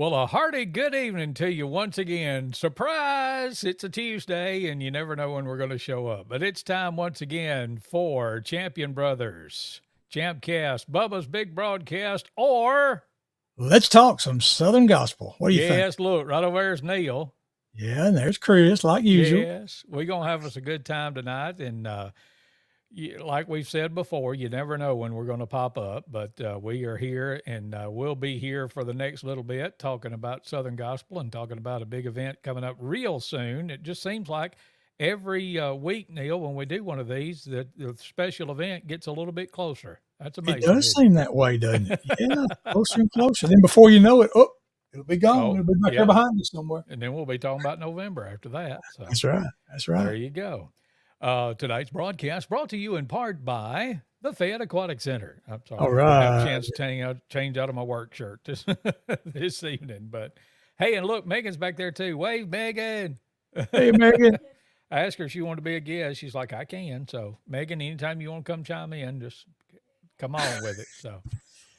Well, a hearty good evening to you once again. Surprise! It's a Tuesday, and you never know when we're going to show up. But it's time once again for Champion Brothers, ChampCast, Bubba's Big Broadcast, or Let's talk some Southern gospel. What do you think? yes, look, right over there's Neal. Yeah, and there's Chris, like usual. Yes, we're going to have us a good time tonight. And like we've said before, you never know when we're going to pop up, but we are here and we'll be here for the next little bit talking about Southern Gospel and talking about a big event coming up real soon. It just seems like every week, Neal, when we do one of these, that the special event gets a little bit closer. That's It amazing. does seem that way, doesn't it? Yeah, closer and closer. Then before you know it, it'll be gone. Oh, It'll be back there yeah. behind you somewhere. And then we'll be talking about November after that. So That's right. That's there right. you go. Tonight's broadcast brought to you in part by the Fayette Aquatic Center. I'm sorry, All I didn't have a right. chance to change out of my work shirt this evening. But hey, and look, Megan's back there too. Wave, Megan. Hey, Megan. I asked her if she wanted to be a guest. She's like, I can. So, Megan, anytime you want to come chime in, just come on with it. So,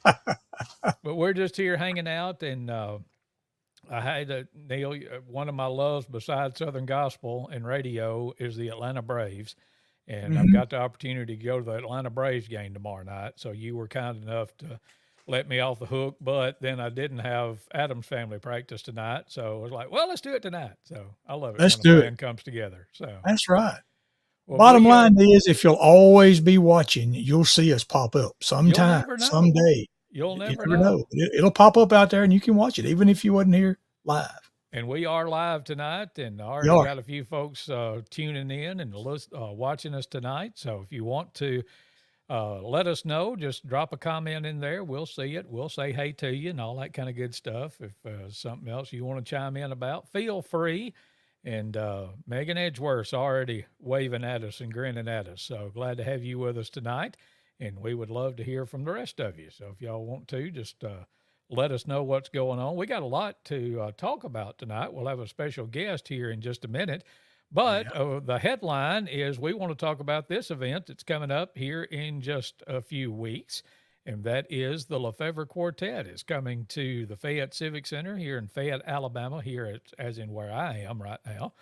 but we're just here hanging out, and I had Neal. One of my loves besides Southern Gospel and radio is the Atlanta Braves, and I've got the opportunity to go to the Atlanta Braves game tomorrow night. So you were kind enough to let me off the hook, but then I didn't have Adam's family practice tonight, so I was like, well, let's do it tonight. So I love it Let's when do a it. plan comes together. So That's right. well, Bottom line is, if you'll always be watching, you'll see us pop up sometime, never know. someday. You'll You never never know. know. It'll pop up out there, and you can watch it, even if you wasn't here live. And we are live tonight, and I already You are. got a few folks tuning in and watching us tonight. So if you want to let us know, just drop a comment in there. We'll see it. We'll say hey to you and all that kind of good stuff. If something else you want to chime in about, feel free. And Megan Edgeworth's already waving at us and grinning at us. So glad to have you with us tonight. And we would love to hear from the rest of you. So if y'all want to, just let us know what's going on. We got a lot to talk about tonight. We'll have a special guest here in just a minute. But the headline is we want to talk about this event that's coming up here in just a few weeks. And that is the Lefevre Quartet is coming to the Fayette Civic Center here in Fayette, Alabama, as in where I am right now,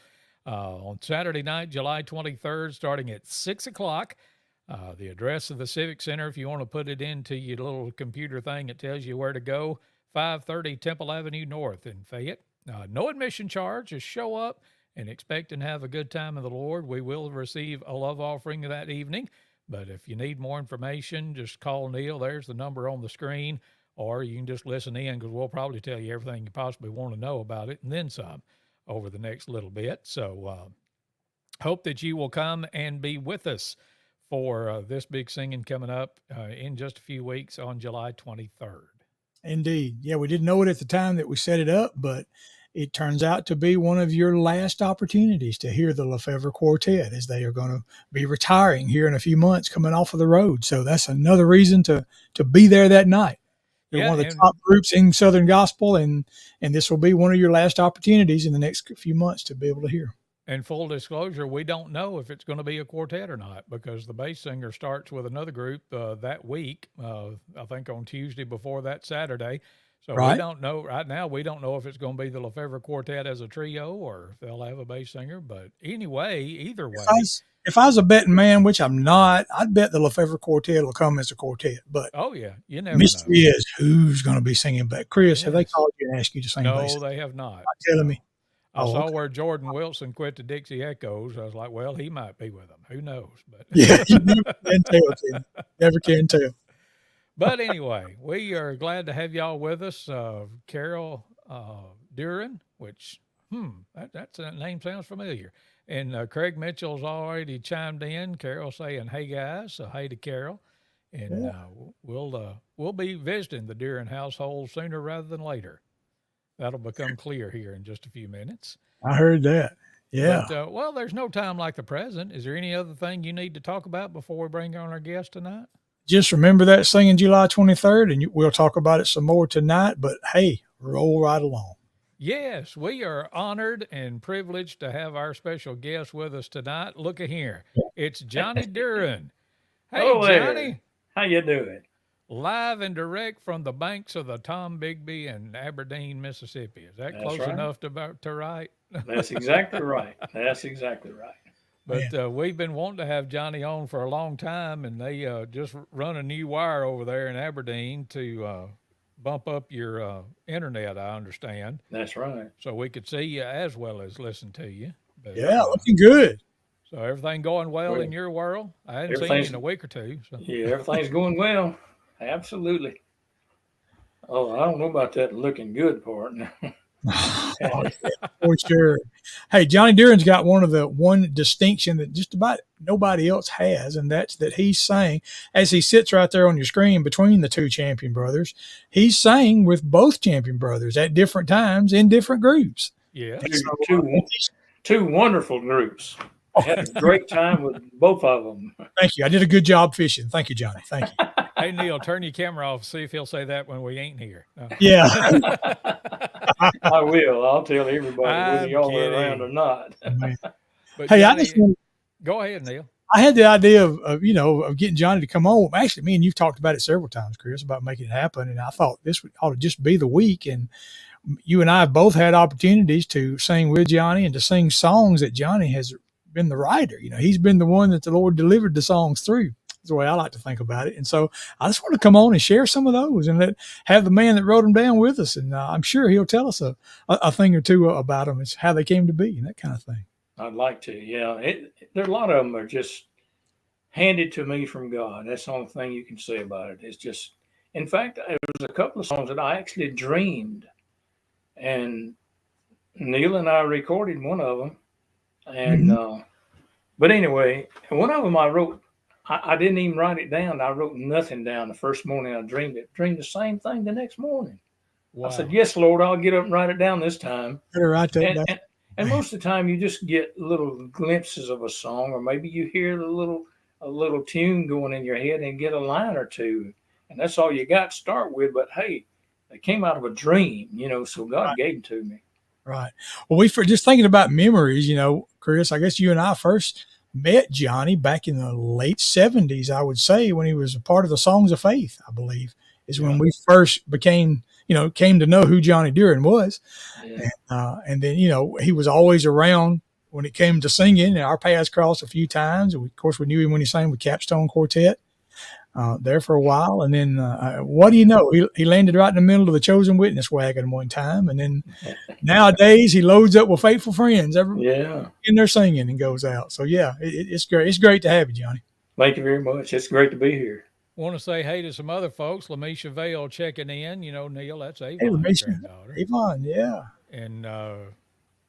on Saturday night, July 23rd, starting at 6 o'clock. The address of the Civic Center, if you want to put it into your little computer thing, it tells you where to go, 530 Temple Avenue North in Fayette. No admission charge, just show up and expect and have a good time in the Lord. We will receive a love offering that evening. But if you need more information, just call Neal. There's the number on the screen, or you can just listen in because we'll probably tell you everything you possibly want to know about it and then some over the next little bit. So hope that you will come and be with us for this big singing coming up in just a few weeks on July 23rd. Indeed. Yeah, we didn't know it at the time that we set it up, but it turns out to be one of your last opportunities to hear the Lefevre Quartet, as they are going to be retiring here in a few months, coming off of the road. So that's another reason to be there that night. They're one of the top groups in Southern Gospel, and this will be one of your last opportunities in the next few months to be able to hear. And full disclosure, we don't know if it's going to be a quartet or not because the bass singer starts with another group that week, I think on Tuesday before that Saturday. So we don't know right now. We don't know if it's going to be the Lefevre Quartet as a trio or if they'll have a bass singer. But anyway, either way. If I was a betting man, which I'm not, I'd bet the Lefevre Quartet will come as a quartet. But oh yeah, you never mystery know. is who's going to be singing back. Chris, have they called you and asked you to sing bass? No, they have not. Not telling me. I saw where Jordan Wilson quit the Dixie Echoes. I was like, well, he might be with them. Who knows? But yeah, you never can tell. Tim. Never can tell. But anyway, we are glad to have y'all with us. Carol Duran, which, that name sounds familiar. And Craig Mitchell's already chimed in. Carol saying, hey, guys. So, hey to Carol. And we'll be visiting the Duran household sooner rather than later. That'll become clear here in just a few minutes. I heard that. Yeah. But, well, there's no time like the present. Is there any other thing you need to talk about before we bring on our guest tonight? Just remember that singing July 23rd, and we'll talk about it some more tonight. But, hey, roll right along. Yes, we are honored and privileged to have our special guest with us tonight. Look at here. It's Johnny Duran. Hey, Hello Johnny. there. How you doing? live and direct from the banks of the Tom Bigby in Aberdeen, Mississippi. Is that That's close right. enough to write? That's exactly right. That's exactly right. But we've been wanting to have Johnny on for a long time, and they just run a new wire over there in Aberdeen to bump up your internet, I understand, That's right. so we could see you as well as listen to you. But Yeah, looking good. so everything going well in Well, your world? I hadn't seen you everything's in a week or two. So yeah, everything's going well. Absolutely. Oh, I don't know about that looking good part. Oh, yeah, for sure. Hey, Johnny Duran's got one distinction that just about nobody else has, and that's that he sang as he sits right there on your screen between the two Champion brothers. He sang with both Champion brothers at different times in different groups. yeah. And so, Two wonderful groups. Had a great time with both of them. thank you. I did a good job fishing. Thank you, Johnny. Thank you. Hey Neal, turn your camera off. See if he'll say that when we ain't here. Yeah. I will. I'll tell everybody whether I'm y'all are around or not. But Hey, Johnny, go ahead, Neal. I had the idea of getting Johnny to come on. Actually, me and you've talked about it several times, Chris, about making it happen. And I thought ought to just be the week. And you and I have both had opportunities to sing with Johnny and to sing songs that Johnny has been the writer. He's been the one that the Lord delivered the songs through. That's the way I like to think about it. And so I just want to come on and share some of those and have the man that wrote them down with us. And I'm sure he'll tell us a thing or two about them. It's how they came to be and that kind of thing. I'd like to. Yeah, there a lot of them are just handed to me from God. That's the only thing you can say about it. It's just, in fact, there was a couple of songs that I actually dreamed, and Neal and I recorded one of them. And but anyway, one of them I wrote. I didn't even write it down. I wrote nothing down the first morning I dreamed it. Dreamed the same thing the next morning. Wow. I said, "Yes, Lord, I'll get up and write it down this time." Better write that down. And most of the time, you just get little glimpses of a song, or maybe you hear a little tune going in your head and get a line or two, and that's all you got to start with. But hey, they came out of a dream, so God gave them to me. Right. Well, just thinking about memories, Chris, I guess you and I first met Johnny back in the late 70s, I would say, when he was a part of the Songs of Faith, I believe, is when we first came to know who Johnny Duran was. Yeah. And then, he was always around when it came to singing, and our paths crossed a few times. And of course, we knew him when he sang with Capstone Quartet there for a while. And then, what do you know? He landed right in the middle of the Chosen Witness wagon one time. And then nowadays, he loads up with Faithful Friends in there singing and goes out. So, yeah, it's great. It's great to have you, Johnny. Thank you very much. It's great to be here. Want to say hey to some other folks. Lamisha Vale checking in. Neal, that's Avon's granddaughter. Avon, yeah. And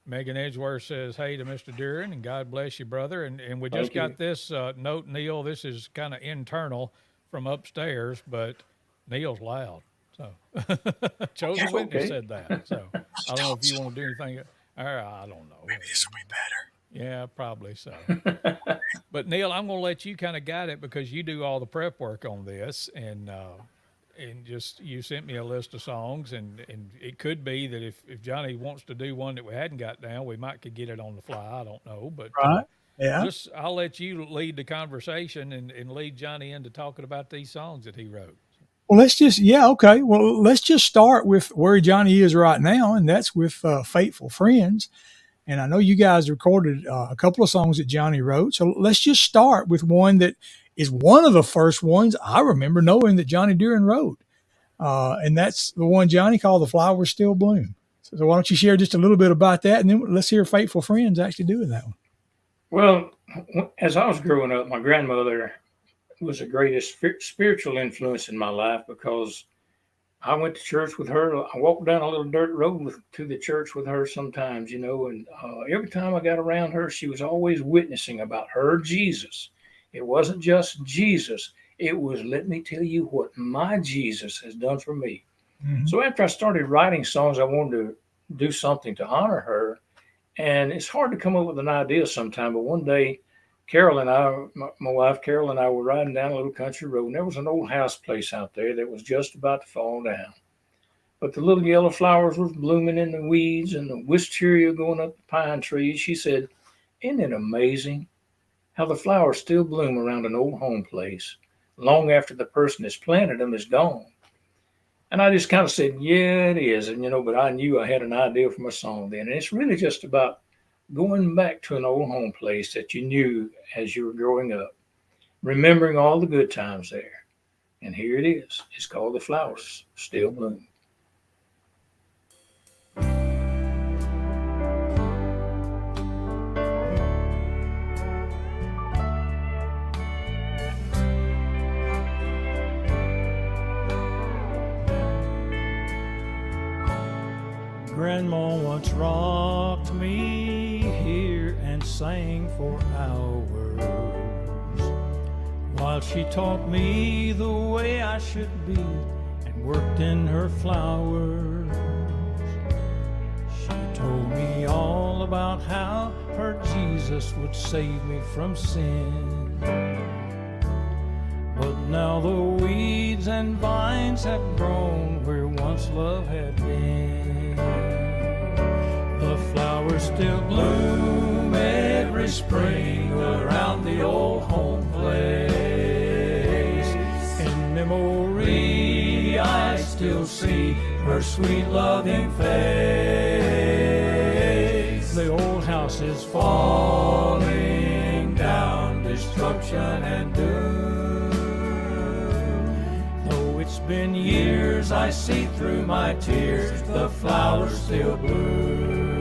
Megan Edgeworth says hey to Mr. Duran, and God bless you, brother. And we just got this note, Neal. This is kind of internal from upstairs, but Neal's loud. So Chosen Witness said that. So I don't know if you want to do anything. I don't know. Maybe this will be better. Yeah, probably so. But Neal, I'm going to let you kind of guide it because you do all the prep work on this, and just you sent me a list of songs, and it could be that if Johnny wants to do one that we hadn't got down, we might could get it on the fly. I don't know, but I'll let you lead the conversation and lead Johnny into talking about these songs that he wrote. Well, let's just start with where Johnny is right now, and that's with Faithful Friends. And I know you guys recorded a couple of songs that Johnny wrote. So let's just start with one that is one of the first ones I remember knowing that Johnny Duran wrote. And that's the one Johnny called The Flowers Still Bloom. So why don't you share just a little bit about that, and then let's hear Faithful Friends actually doing that one. Well, as I was growing up, my grandmother was the greatest spiritual influence in my life because I went to church with her. I walked down a little dirt road to the church with her sometimes, and every time I got around her, she was always witnessing about her Jesus. It wasn't just Jesus. It was, let me tell you what my Jesus has done for me. Mm-hmm. So after I started writing songs, I wanted to do something to honor her. And it's hard to come up with an idea sometime, but one day, Carol and I, my wife Carol and I were riding down a little country road, and there was an old house place out there that was just about to fall down. But the little yellow flowers was blooming in the weeds and the wisteria going up the pine trees. She said, "Isn't it amazing how the flowers still bloom around an old home place? long after the person that's planted them is gone. And I just kind of said, yeah, it is. And, but I knew I had an idea for my song then. And it's really just about going back to an old home place that you knew as you were growing up, remembering all the good times there. And here it is. It's called The Flowers Still Bloom. Grandma once rocked me here and sang for hours while she taught me the way I should be and worked in her flowers. She told me all about how her Jesus would save me from sin. But now the weeds and vines have grown where once love had been. The flowers still bloom every spring around the old home place. In memory I still see her sweet loving face. The old house is falling down, destruction and doom. Though it's been years, I see through my tears the flowers still bloom.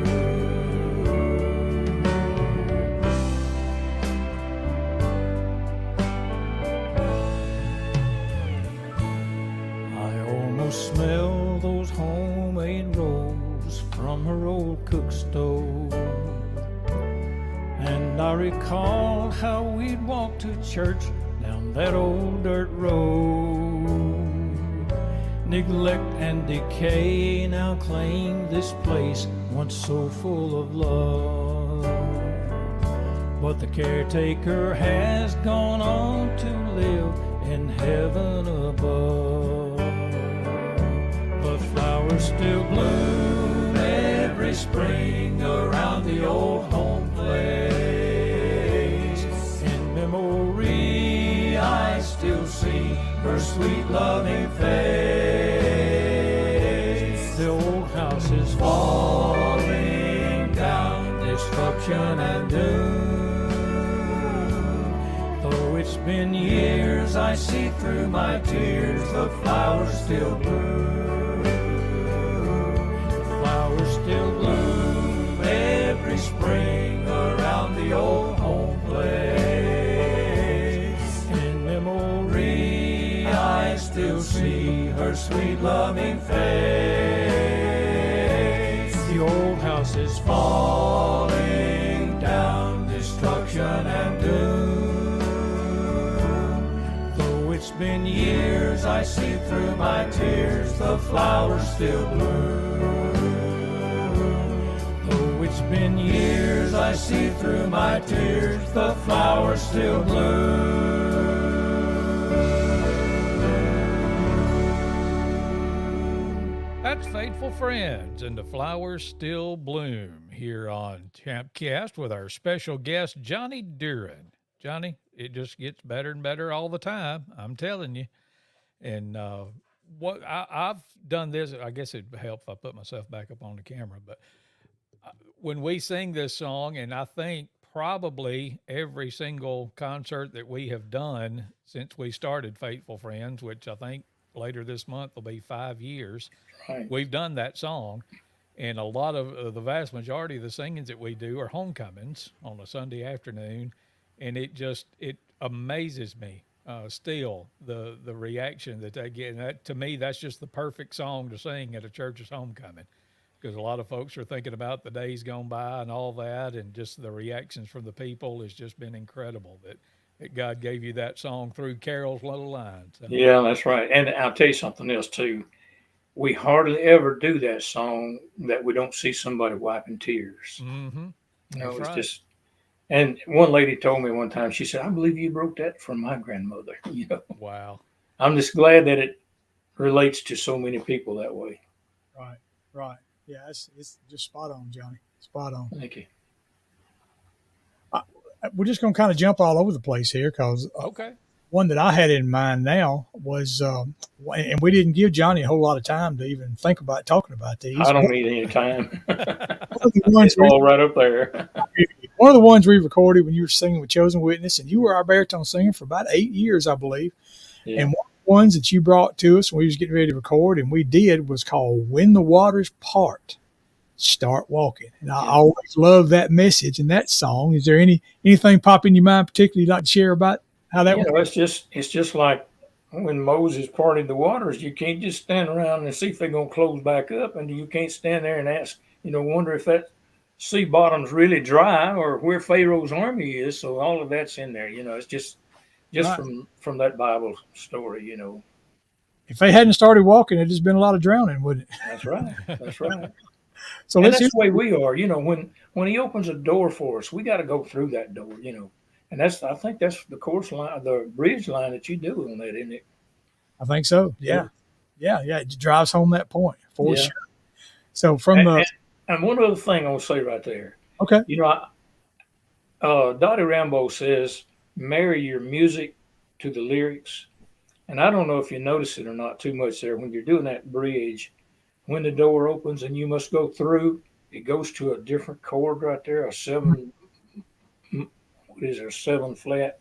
Smell those homemade rolls from her old cook stove, and I recall how we'd walk to church down that old dirt road. Neglect and decay now claim this place once so full of love, but the caretaker has gone on to live in heaven above. Flowers still bloom every spring around the old home place. In memory I still see her sweet loving face. The old house is falling down, destruction and doom. Though it's been years, I see through my tears the flowers still bloom. Still bloom every spring around the old home place. In memory I still see her sweet loving face. The old house is falling down, destruction and doom. Though it's been years, I see through my tears the flowers still bloom. It's been years, I see through my tears the flowers still bloom. That's Faithful Friends and the Flowers Still Bloom here on ChampCast with our special guest, Johnny Duran. Johnny, it just gets better and better all the time, I'm telling you. And what I've done this, I guess it'd help if I put myself back up on the camera, but when we sing this song, and I think probably every single concert that we have done since we started Faithful Friends, which I think later this month will be 5 years, Right. we've done that song. And a lot of the vast majority of the singings that we do are homecomings on a Sunday afternoon. And it amazes me still the reaction that they get. And that, to me, that's just the perfect song to sing at a church's homecoming. Because a lot of folks are thinking about the days gone by and all that, and just the reactions from the people has just been incredible that God gave you that song through Carol's little lines. So. Yeah, that's right. And I'll tell you something else too. We hardly ever do that song that we don't see somebody wiping tears. Mm-hmm. It's right. just. And one lady told me one time, she said, "I believe you wrote that for my grandmother." Wow. I'm just glad that it relates to so many people that way. Right. Yeah, it's just spot on, Johnny. Spot on. Thank you. We're just going to kind of jump all over the place here because okay. one that I had in mind now was, and we didn't give Johnny a whole lot of time to even think about talking about these. I don't need any time. One of the ones It's all right up there. one of the ones we recorded when you were singing with Chosen Witness, and you were our baritone singer for about 8 years, I believe. Yeah. And one of the ones that you brought to us when we was getting ready to record, and we did, was called "When the Waters Part, Start Walking." And I always love that message and that song. Is there anything pop in your mind particularly you'd like to share about how that You went? know, it's just like when Moses parted the waters. You can't just stand around and see if they're gonna close back up, and you can't stand there and ask, wonder if that sea bottom's really dry or where Pharaoh's army is. So all of that's in there. It's just Right. from that Bible story. If they hadn't started walking, it'd just been a lot of drowning, wouldn't it? That's right. That's right. So And let's that's hear. the way we are. When he opens a door for us, we got to go through that door. And I think that's the course line, the bridge line that you do on that, isn't it? I think so. Yeah. It drives home that point for Yeah. sure. So from And one other thing I want to say right there. okay, Dottie Rambo says, marry your music to the lyrics. And I don't know if you notice it or not too much there. When you're doing that bridge, when the door opens and you must go through, it goes to a different chord right there, a seven, what is it, a seven flat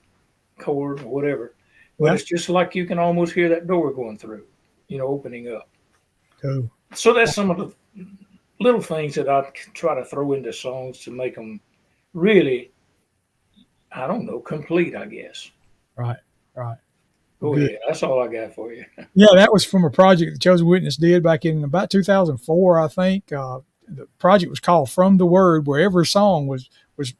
chord or whatever. But Yeah. it's just like you can almost hear that door going through, opening up. cool. So that's some of the little things that I try to throw into songs to make them really, I don't know, complete, I guess. Right. Go Good. ahead. That's all I got for you. Yeah, that was from a project that Chosen Witness did back in about 2004, I think. The project was called "From the Word," where every song was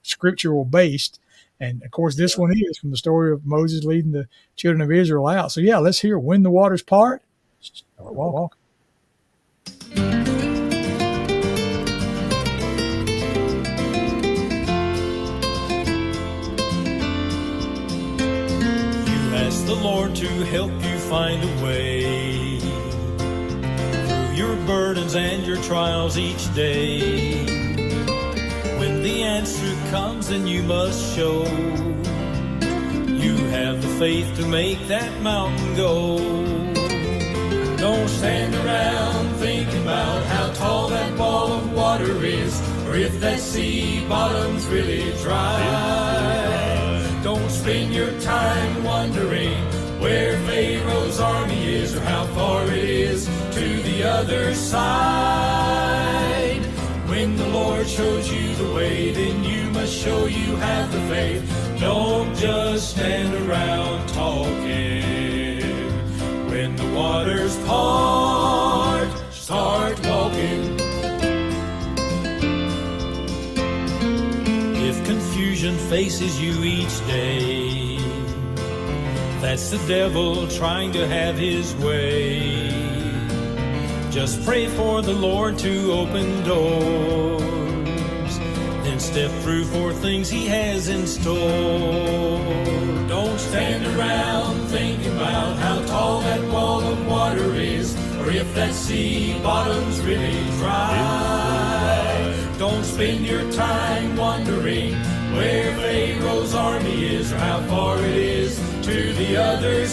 scriptural based, and of course, this one is from the story of Moses leading the children of Israel out. So yeah, let's hear "When the Waters Part." Start walking. Ask the Lord to help you find a way through your burdens and your trials each day. When the answer comes, then you must show you have the faith to make that mountain go. Don't stand around thinking about how tall that ball of water is, or if that sea bottom's really dry. Don't spend your time wondering where Pharaoh's army is or how far it is to the other side. When the Lord shows you the way, then you must show you have the faith. Don't just stand around talking. When the waters part, start walking. If confusion faces you each day, that's the devil trying to have his way. Just pray for the Lord to open doors, then step through for things he has in store. Don't stand around thinking about how tall that wall of water is, or if that sea bottom's really dry. Don't spend your time wondering where Pharaoh's army is or how far it is to the other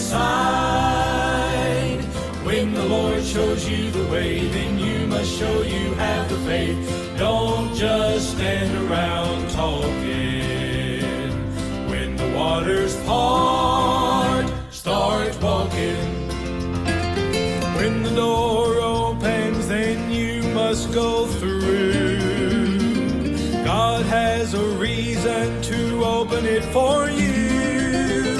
side. When the Lord shows you the way, then you must show you have the faith. Don't just stand around talking. When the waters part, start walking. When the door opens, then you must go through. God has a reason to open it for you.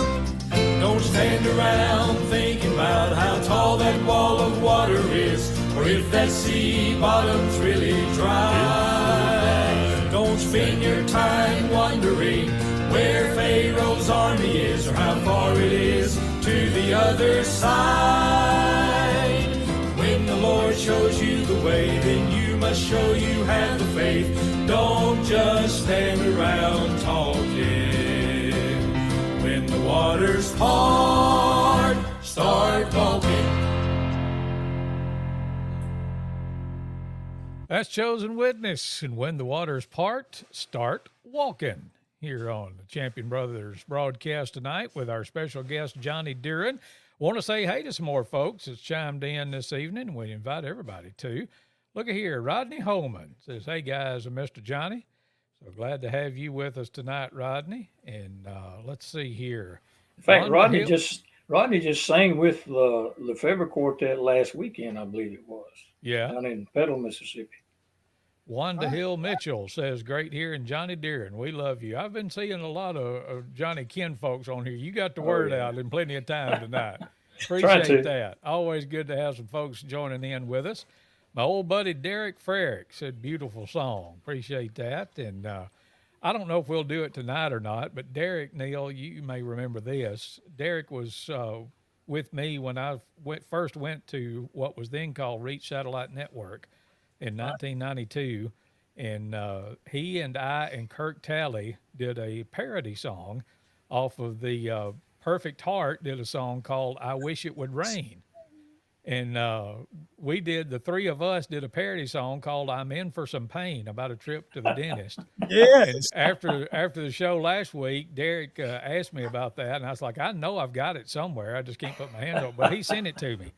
Don't stand around thinking about how tall that wall of water is, or if that sea bottom's really dry. Don't spend your time wondering where Pharaoh's army is, or how far it is to the other side. When the Lord shows you the way, then you must show you have the faith. Don't just stand around talking. When the waters part, start walking. That's Chosen Witness. And when the waters part, start walking. here on the Champion Brothers broadcast tonight with our special guest, Johnny Deeren. Want to say hey to some more folks that's chimed in this evening. We invite everybody to. Look at here. Rodney Holman says, hey, guys, and Mr. Johnny. So glad to have you with us tonight, Rodney. And let's see here. In fact, Rodney just sang with the Lefebvre Quartet last weekend, I believe it was. Yeah. Down in Petal, Mississippi. Wanda Hill Mitchell says, great hearing Johnny Deeren. We love you. I've been seeing a lot of Johnny Ken folks on here. You got the word out in plenty of time tonight. Appreciate that. Always good to have some folks joining in with us. My old buddy Derek Frerick said, beautiful song. Appreciate that. And I don't know if we'll do it tonight or not, but Derek, Neal, you may remember this. Derek was with me when I first went to what was then called Reach Satellite Network in 1992, and he and I and Kirk Talley did a parody song off of the Perfect Heart did a song called I Wish It Would Rain. And the three of us did a parody song called I'm In for Some Pain about a trip to the dentist. Yes. And after the show last week, Derek asked me about that, and I was like, I know I've got it somewhere. I just can't put my hand on it, but he sent it to me.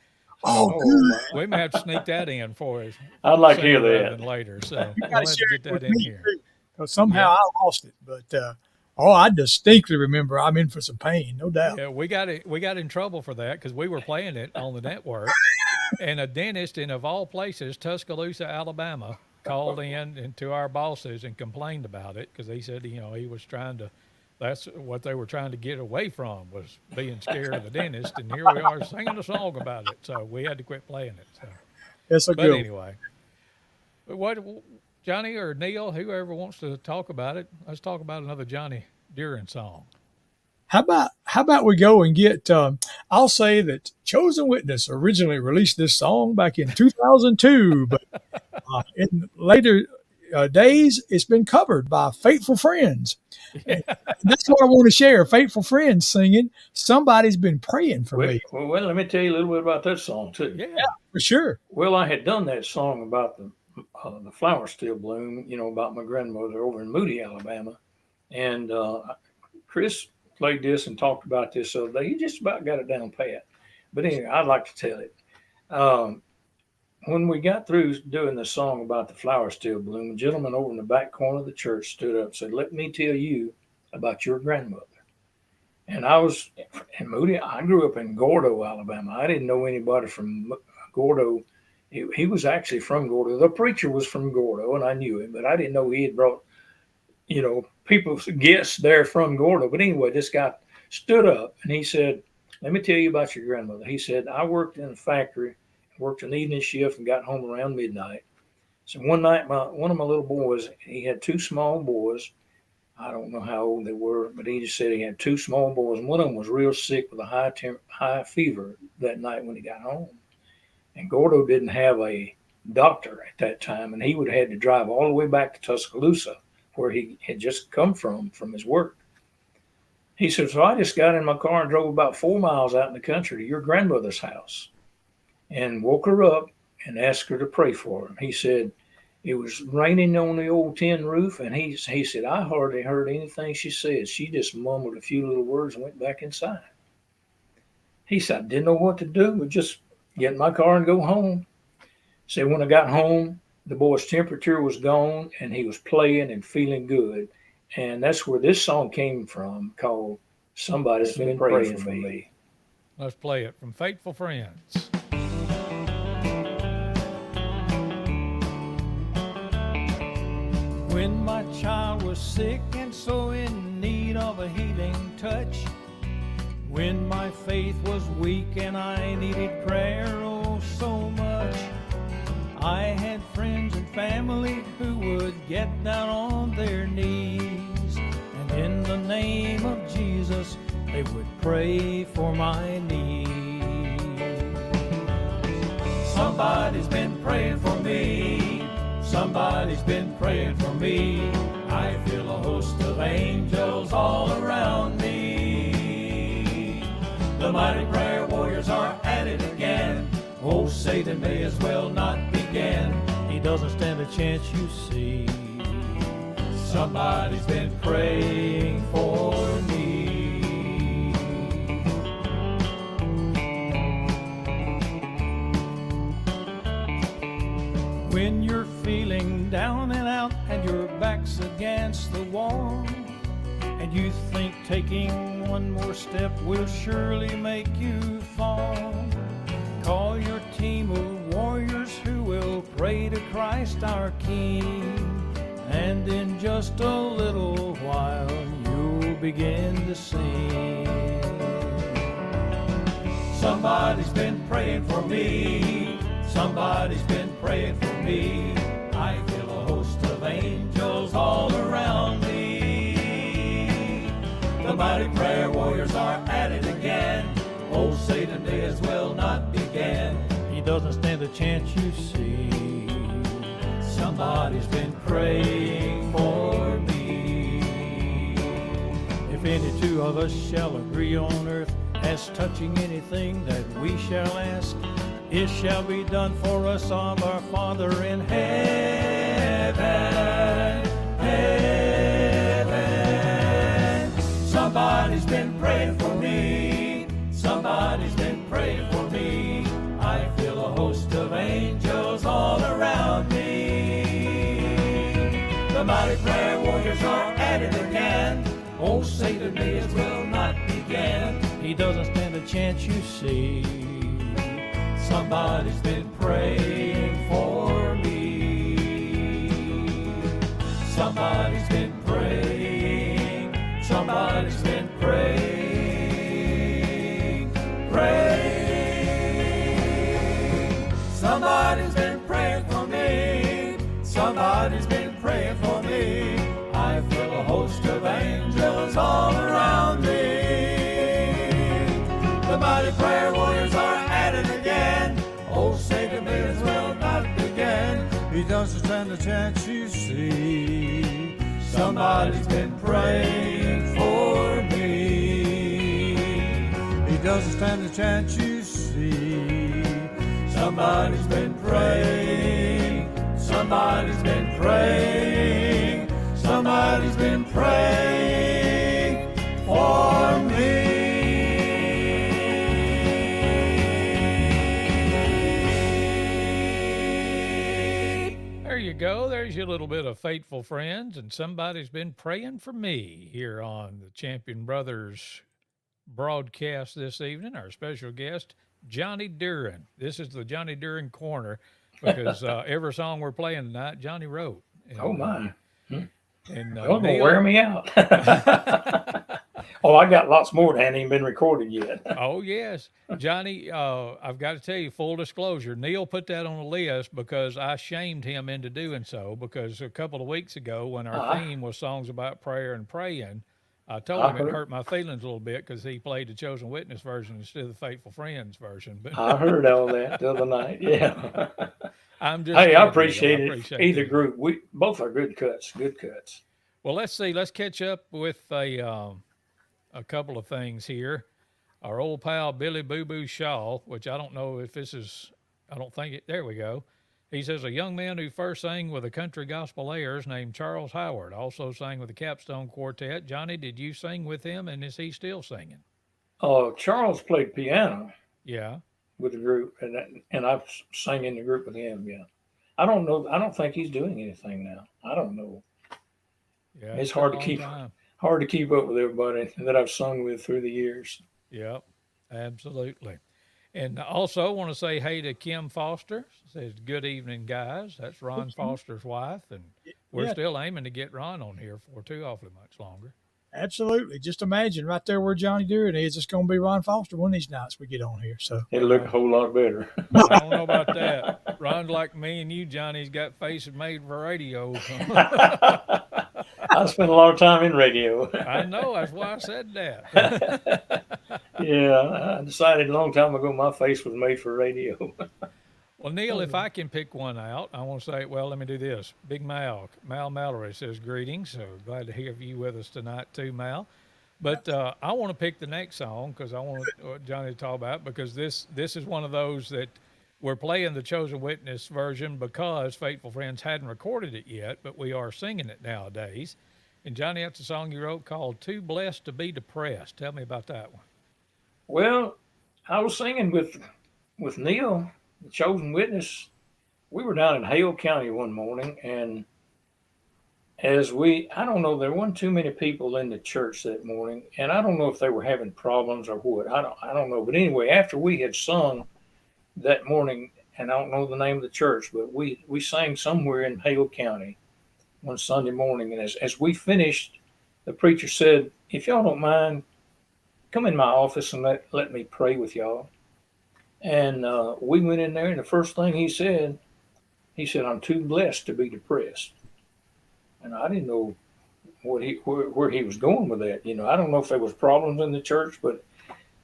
Oh, good. We may have to sneak that in for us. I'd like to hear that later. So You we'll got have to to share get it with that in me, here. too, 'cause somehow I lost it. But, I distinctly remember I'm in for some pain, no doubt. Yeah, we got in trouble for that because we were playing it on the network, and a dentist in, of all places, Tuscaloosa, Alabama, called in to our bosses and complained about it because he said, he was trying to. That's what they were trying to get away from, was being scared of the dentist, and here we are singing a song about it. So we had to quit playing it. So. That's a But good one. anyway, what Johnny or Neal, whoever wants to talk about it, let's talk about another Johnny Deeren song. How about we go and get, I'll say that Chosen Witness originally released this song back in 2002, but in later days, it's been covered by Faithful Friends. And that's what I want to share. Faithful Friends singing, Somebody's Been Praying for Me. Well, let me tell you a little bit about that song, too. Yeah. For sure. Well, I had done that song about the flowers still bloom, about my grandmother over in Moody, Alabama. And Chris played this and talked about this the other day. He just about got it down pat. But anyway, I'd like to tell it. When we got through doing the song about the flowers still bloom, a gentleman over in the back corner of the church stood up and said, let me tell you about your grandmother. And I was in Moody. I grew up in Gordo, Alabama. I didn't know anybody from Gordo. He was actually from Gordo. The preacher was from Gordo, and I knew him, but I didn't know he had brought, people, guests there from Gordo. But anyway, this guy stood up and he said, let me tell you about your grandmother. He said, I worked in a factory, worked an evening shift and got home around midnight. So one night, one of my little boys, he had two small boys. I don't know how old they were, but he just said he had two small boys. And one of them was real sick with a high fever that night when he got home. And Gordo didn't have a doctor at that time, and he would have had to drive all the way back to Tuscaloosa, where he had just come from his work. He said, so I just got in my car and drove about 4 miles out in the country to your grandmother's house and woke her up and asked her to pray for her. He said, it was raining on the old tin roof, and he said, I hardly heard anything she said. She just mumbled a few little words and went back inside. He said, I didn't know what to do, but just get in my car and go home. So when I got home, the boy's temperature was gone, and he was playing and feeling good. And that's where this song came from, called Somebody's Been Praying for Me. Let's play it from Faithful Friends. When my child was sick and so in need of a healing touch, when my faith was weak and I needed prayer oh so much, I had friends and family who would get down on their knees, and in the name of Jesus they would pray for my needs. Somebody's been praying for me. Somebody's been praying for me. I feel a host of angels all around me. The mighty prayer warriors are at it again. Oh, Satan may as well not begin. He doesn't stand a chance, you see. Somebody's been praying for me. When you're feeling down and out and your back's against the wall, and you think taking one more step will surely make you fall, call your team of warriors who will pray to Christ our King, and in just a little while you'll begin to sing. Somebody's been praying for me. Somebody's been praying for me. I feel a host of angels all around me. The mighty prayer warriors are at it again. Oh, Satan may as well not begin. He doesn't stand a chance, you see. Somebody's been praying for me. If any two of us shall agree on earth as touching anything that we shall ask, it shall be done for us of our Father in heaven. Heaven. Somebody's been praying for me. Somebody's been praying for me. I feel a host of angels all around me. The mighty prayer warriors are at it again. Oh, Satan may as well not begin. He doesn't stand a chance, you see. Somebody's been praying for me. Somebody's been praying. Somebody's been praying. Praying. Somebody's been praying for me. Somebody's been praying for me. I feel a host of angels all around me. The mighty prayer warriors are at it again. Oh, Satan may as well not begin. He doesn't stand a chance, you see. Somebody's been praying for me. He doesn't stand a chance, you see. Somebody's been praying. Somebody's been praying. Somebody's been praying for me. There you go. There's your little bit of Faithful Friends, and somebody's been praying for me here on the Champion Brothers broadcast this evening. Our special guest, Johnny Duran. This is the Johnny Duran Corner because every song we're playing tonight, Johnny wrote. And, Oh, my. And Well, Neal- wear me out. Oh, I got lots more that hadn't even been recorded yet. Oh, yes. Johnny, I've got to tell you, full disclosure, Neal put that on the list because I shamed him into doing so, because a couple of weeks ago when our theme was songs about prayer and praying, I told him it hurt my feelings a little bit because he played the Chosen Witness version instead of the Faithful Friends version. But I heard all that the other night. Yeah. I'm just Hey, I kidding, appreciate Neal. I it. Either that. group, we both are good cuts. Good cuts. Well, let's see. Let's catch up with a couple of things here. Our old pal Billy Boo Boo Shaw, which I don't know if this is, I don't think it, there we go. He says, a young man who first sang with the country gospel airs named Charles Howard, also sang with the Capstone Quartet. Johnny, did you sing with him, and is he still singing? Charles played piano Yeah. with the group, and I've sang in the group with him. Yeah. I don't know. I don't think he's doing anything now. I don't know. Yeah. It's been a hard to long keep time. hard to keep up with everybody that I've sung with through the years. Yep, absolutely. And also want to say hey to Kim Foster. Says, good evening, guys. That's Ron Foster's wife. And we're Yeah. still aiming to get Ron on here for too awfully much longer. Absolutely. Just imagine right there where Johnny Duran is. It's going to be Ron Foster one of these nights we get on here. So It'll look a whole lot better. I don't know about that. Ron's like me and you, Johnny. He's got faces made for radio. I spent a lot of time in radio. I know. That's why I said that. Yeah, I decided a long time ago my face was made for radio. Well, Neal, if I can pick one out, I want to say, well, let me do this. Big Mal Mallory says, greetings. So glad to have you with us tonight too, Mal. But I want to pick the next song because I want Johnny to talk about, because this is one of those that we're playing the Chosen Witness version because Faithful Friends hadn't recorded it yet, but we are singing it nowadays. And Johnny, that's a song you wrote called Too Blessed to Be Depressed. Tell me about that one. Well, I was singing with Neal, the Chosen Witness. We were down in Hale County one morning, and I don't know, there weren't too many people in the church that morning, and I don't know if they were having problems or what. I don't know. But anyway, after we had sung that morning, and I don't know the name of the church, but we sang somewhere in Hale County one Sunday morning, and as we finished, the preacher said, "If y'all don't mind, come in my office and let me pray with y'all." And we went in there, and the first thing he said, "I'm too blessed to be depressed." And I didn't know where he was going with that. I don't know if there was problems in the church, but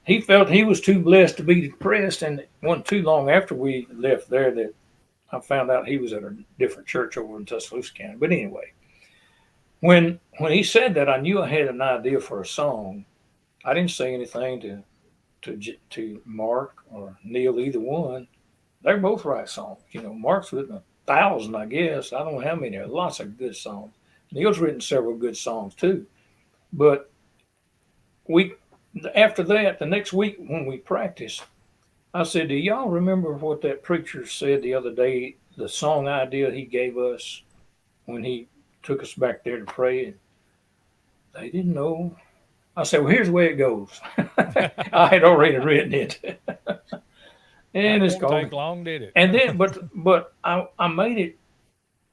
he felt he was too blessed to be depressed. And it wasn't too long after we left there that I found out he was at a different church over in Tuscaloosa County. But anyway, when he said that, I knew I had an idea for a song. I didn't say anything to Mark or Neal, either one. They're both write songs. Mark's written 1,000, I guess. I don't know how many. Lots of good songs. Neal's written several good songs too. But after that, the next week when we practiced, I said, "Do y'all remember what that preacher said the other day, the song idea he gave us when he took us back there to pray?" And they didn't know. I said, "Well, here's the way it goes." I had already written it. And That it's won't called, take long, did it? and then, but I made it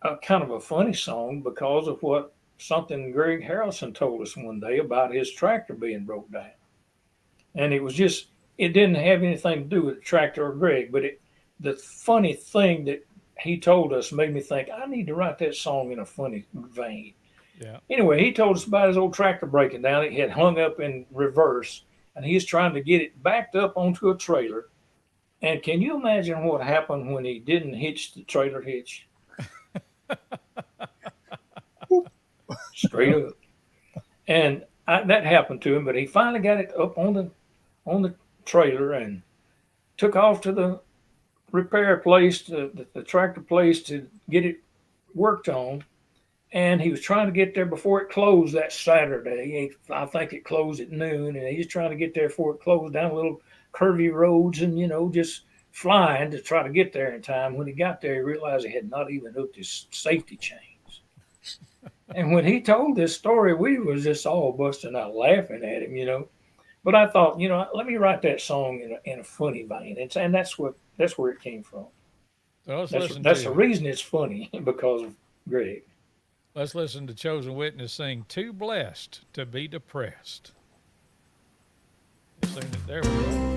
a kind of a funny song because of something Greg Harrelson told us one day about his tractor being broke down. And it didn't have anything to do with the tractor or Greg, but the funny thing that he told us made me think, I need to write that song in a funny vein. Yeah. Anyway, he told us about his old tractor breaking down. It had hung up in reverse, and he's trying to get it backed up onto a trailer. And can you imagine what happened when he didn't hitch the trailer hitch? Straight up. And that happened to him, but he finally got it up on the trailer and took off to the repair place, the tractor place, to get it worked on. And he was trying to get there before it closed that Saturday. I think it closed at noon, and he was trying to get there before it closed, down little curvy roads and, just flying to try to get there in time. When he got there, he realized he had not even hooked his safety chains. And when he told this story, we was just all busting out laughing at him, But I thought, let me write that song in a funny vein. And that's where it came from. So That's the reason it's funny, because of Greg. Let's listen to Chosen Witness sing Too Blessed to Be Depressed. We'll sing it. There we go.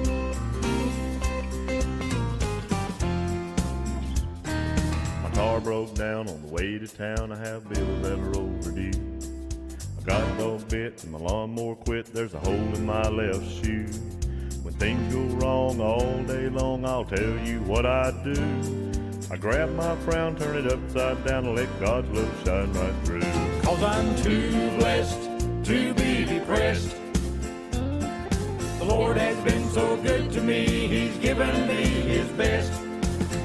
My car broke down on the way to town. I have bills that are overdue. I got dog bit and my lawnmower quit. There's a hole in my left shoe. When things go wrong all day long, I'll tell you what I do. I grab my frown, turn it upside down, and let God's love shine right through. 'Cause I'm too blessed to be depressed. The Lord has been so good to me, He's given me His best.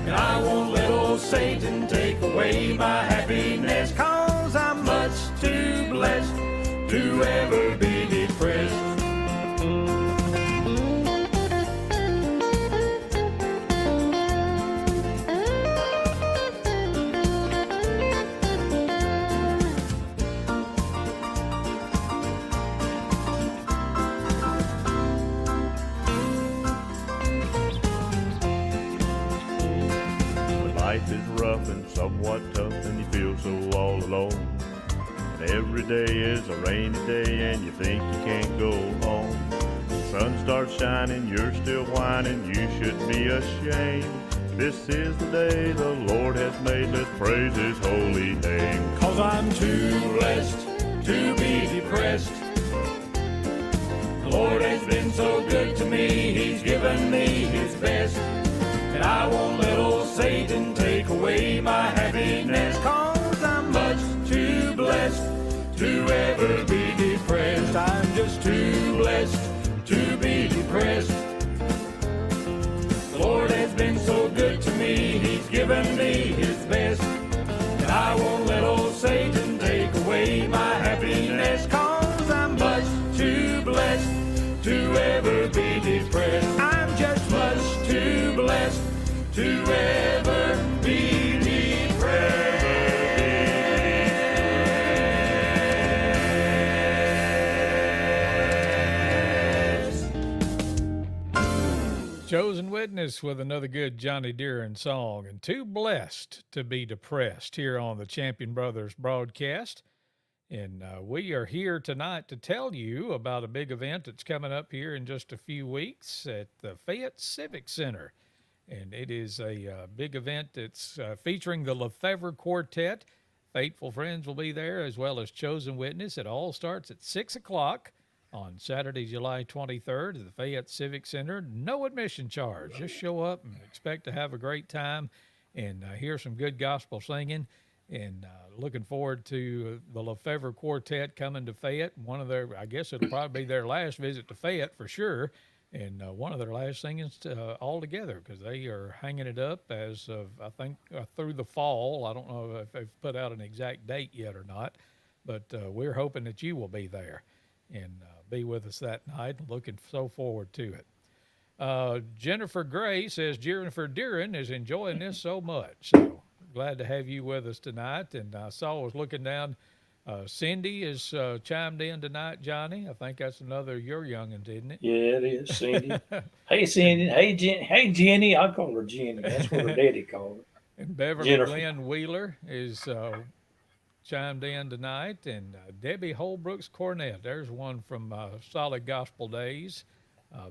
And I won't let old Satan take away my happiness. 'Cause I'm much too blessed to ever be depressed. Life is rough and somewhat tough, and you feel so all alone. And every day is a rainy day, and you think you can't go home. The sun starts shining, you're still whining, you should be ashamed. This is the day the Lord has made, let's praise His holy name. 'Cause I'm too blessed to be depressed. The Lord has been so good to me, He's given me His best. And I won't let old Satan take away my happiness. 'Cause I'm much too blessed to ever be depressed. I'm just too blessed to be depressed. The Lord has been so good given me his best. And I won't let old Satan take away my happiness, 'cause I'm much too blessed to ever be depressed. I'm just much too blessed to ever be depressed. Chosen Witness with another good Johnny Deeren song, and too blessed to be depressed here on the Champion Brothers broadcast. And we are here tonight to tell you about a big event that's coming up here in just a few weeks at the Fayette Civic Center. And it is a big event that's featuring the Lefevre Quartet. Faithful Friends will be there, as well as Chosen Witness. It all starts at 6 o'clock on Saturday, July 23rd at the Fayette Civic Center. No admission charge. Just show up and expect to have a great time and hear some good gospel singing. And looking forward to the Lefevre Quartet coming to Fayette. One of their, I guess it'll probably be their last visit to Fayette for sure. And one of their last singings all together, because they are hanging it up as of, I think, through the fall. I don't know if they've put out an exact date yet or not, but we're hoping that you will be there and be with us that night. Looking so forward to it. Jennifer Gray says Jennifer Deeren is enjoying this so much. So glad to have you with us tonight. And I was looking down, Cindy is chimed in tonight, Johnny. I think that's another of your youngins, isn't it? Yeah, it is, Cindy. Hey, Cindy. Hey, Jenny. I call her Jenny. That's what her daddy called her. And Beverly Jennifer. Glenn Wheeler is chimed in tonight. And Debbie Holbrooks Cornett, there's one from Solid Gospel Days.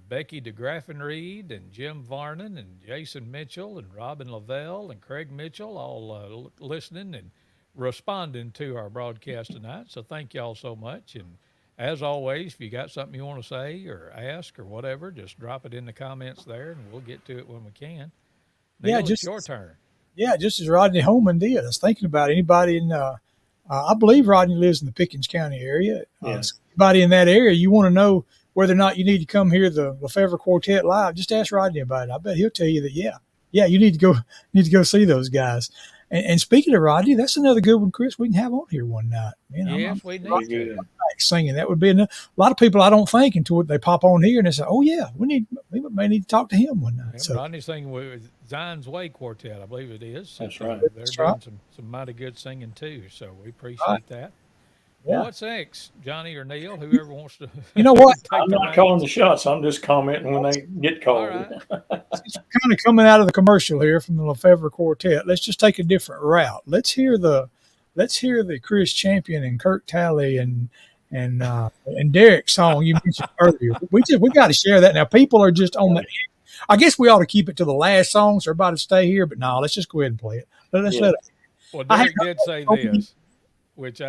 Becky DeGraffin Reed and Jim Varnon and Jason Mitchell and Robin Lavelle and Craig Mitchell all listening and responding to our broadcast tonight. So thank y'all so much. And as always, if you got something you want to say or ask or whatever, just drop it in the comments there and we'll get to it when we can. Neal, it's your turn. Yeah, just as Rodney Holman did. I was thinking about anybody in, I believe Rodney lives in the Pickens County area. So anybody in that area, you want to know whether or not you need to come hear the Lefevre Quartet live, just ask Rodney about it. I bet he'll tell you that, you need to go see those guys. And speaking of Rodney, that's another good one, Chris, we can have on here one night. Yes, we need to. Singing. That would be enough. A lot of people I don't think until they pop on here and they say, oh, yeah, we may need to talk to him one night. Yeah, so Rodney's singing with Zion's Way Quartet, I believe it is. That's right. They're doing some mighty good singing too, so we appreciate that. Yeah. Well, what's next, Johnny or Neal, whoever wants to? You know what? I'm not calling the shots. I'm just commenting when they get called. All right. It's kind of coming out of the commercial here from the Lefevre Quartet. Let's just take a different route. Let's hear the Chris Champion and Kirk Talley and Derek's song you mentioned earlier. We got to share that now. People are just on the. I guess we ought to keep it to the last song, so everybody stay here. But no, let's just go ahead and play it. Let it. Well, Derek did say this, which